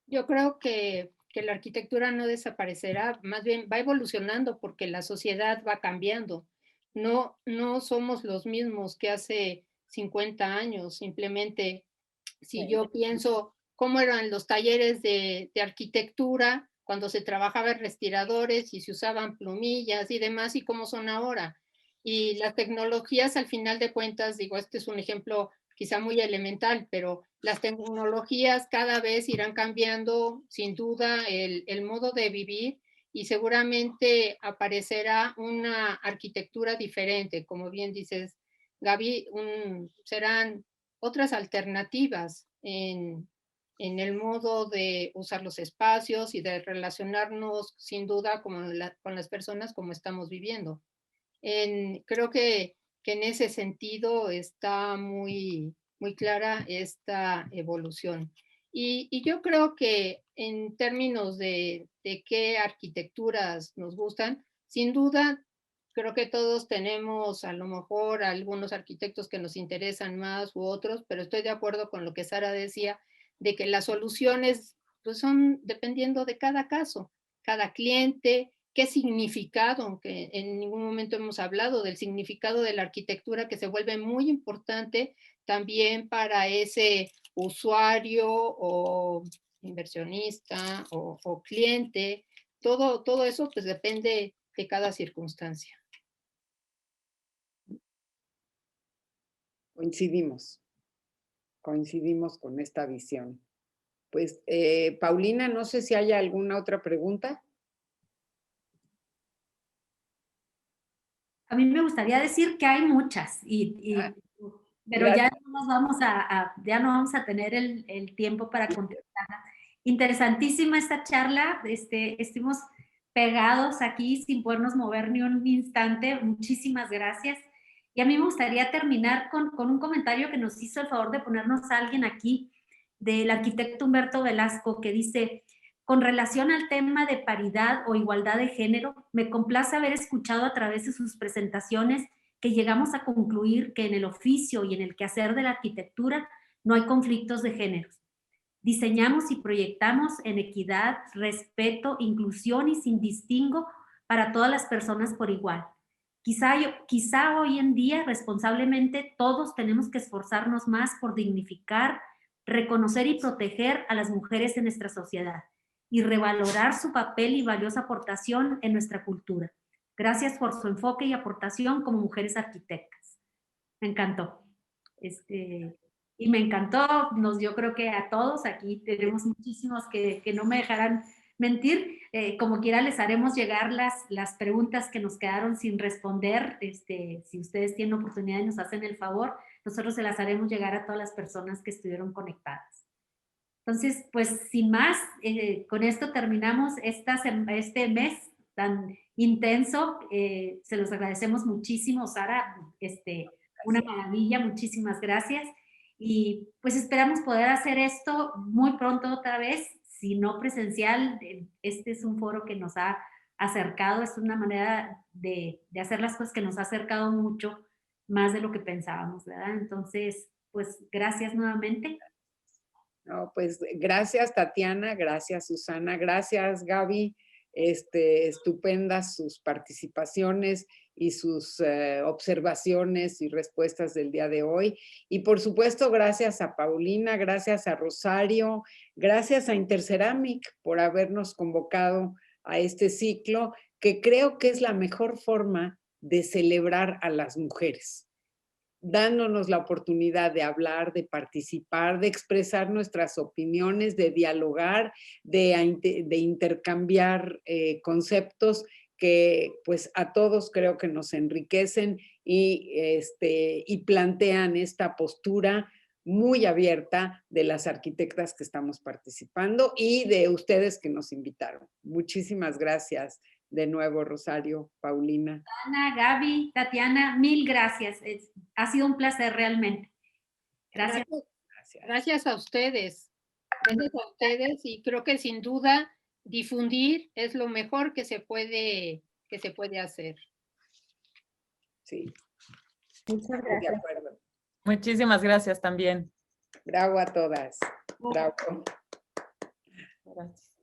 Speaker 4: Yo creo que la arquitectura no desaparecerá, más bien va evolucionando porque la sociedad va cambiando. No somos los mismos que hace 50 años. Simplemente, si yo pienso cómo eran los talleres de arquitectura cuando se trabajaba en respiradores y se usaban plumillas y demás, y cómo son ahora. Y las tecnologías, al final de cuentas, digo, este es un ejemplo quizá muy elemental, pero las tecnologías cada vez irán cambiando, sin duda, el modo de vivir, y seguramente aparecerá una arquitectura diferente. Como bien dices, Gaby, serán otras alternativas en el modo de usar los espacios y de relacionarnos, sin duda, con las personas como estamos viviendo. Creo que en ese sentido está muy, muy clara esta evolución. Y yo creo que en términos de qué arquitecturas nos gustan, sin duda, creo que todos tenemos a lo mejor algunos arquitectos que nos interesan más u otros, pero estoy de acuerdo con lo que Sara decía, de que las soluciones pues son dependiendo de cada caso, cada cliente, qué significado, aunque en ningún momento hemos hablado del significado de la arquitectura, que se vuelve muy importante también para ese usuario o inversionista o cliente. Todo eso pues depende de cada circunstancia.
Speaker 2: Coincidimos con esta visión. Pues, Paulina, no sé si hay alguna otra pregunta.
Speaker 1: A mí me gustaría decir que hay muchas, pero ya
Speaker 2: Gracias.
Speaker 1: no nos vamos ya no vamos a tener el tiempo para contestarlas. Interesantísima esta charla, estuvimos pegados aquí sin podernos mover ni un instante. Muchísimas gracias. Y a mí me gustaría terminar con un comentario que nos hizo el favor de ponernos alguien aquí, del arquitecto Humberto Velasco, que dice: con relación al tema de paridad o igualdad de género, me complace haber escuchado a través de sus presentaciones que llegamos a concluir que en el oficio y en el quehacer de la arquitectura no hay conflictos de géneros. Diseñamos y proyectamos en equidad, respeto, inclusión y sin distingo para todas las personas por igual. Quizá hoy en día, responsablemente, todos tenemos que esforzarnos más por dignificar, reconocer y proteger a las mujeres en nuestra sociedad y revalorar su papel y valiosa aportación en nuestra cultura. Gracias por su enfoque y aportación como mujeres arquitectas. Me encantó. Y me encantó, yo creo que a todos, aquí tenemos muchísimos que no me dejarán mentir. Como quiera les haremos llegar las preguntas que nos quedaron sin responder. Si ustedes tienen oportunidad y nos hacen el favor, nosotros se las haremos llegar a todas las personas que estuvieron conectadas. Entonces, pues sin más, con esto terminamos este mes tan intenso. Se los agradecemos muchísimo, Sara. Una maravilla, muchísimas gracias. Y pues esperamos poder hacer esto muy pronto otra vez, si no presencial. Este es un foro que nos ha acercado, es una manera de hacer las cosas que nos ha acercado mucho más de lo que pensábamos, ¿verdad? Entonces, pues gracias nuevamente.
Speaker 2: No, pues gracias, Tatiana, gracias, Susana, gracias, Gaby. Estupendas sus participaciones y sus observaciones y respuestas del día de hoy. Y por supuesto, gracias a Paulina, gracias a Rosario, gracias a Interceramic por habernos convocado a este ciclo, que creo que es la mejor forma de celebrar a las mujeres, dándonos la oportunidad de hablar, de participar, de expresar nuestras opiniones, de dialogar, de intercambiar conceptos que pues a todos creo que nos enriquecen y plantean esta postura muy abierta de las arquitectas que estamos participando y de ustedes que nos invitaron. Muchísimas gracias. De nuevo, Rosario, Paulina.
Speaker 1: Ana, Gaby, Tatiana, mil gracias. Ha sido un placer realmente. Gracias.
Speaker 4: Gracias a ustedes. Gracias a ustedes, y creo que sin duda difundir es lo mejor que se puede hacer.
Speaker 2: Sí.
Speaker 3: Muchas
Speaker 2: De
Speaker 3: gracias.
Speaker 2: acuerdo.
Speaker 5: Muchísimas gracias también.
Speaker 2: Bravo a todas. Bravo.
Speaker 5: Gracias.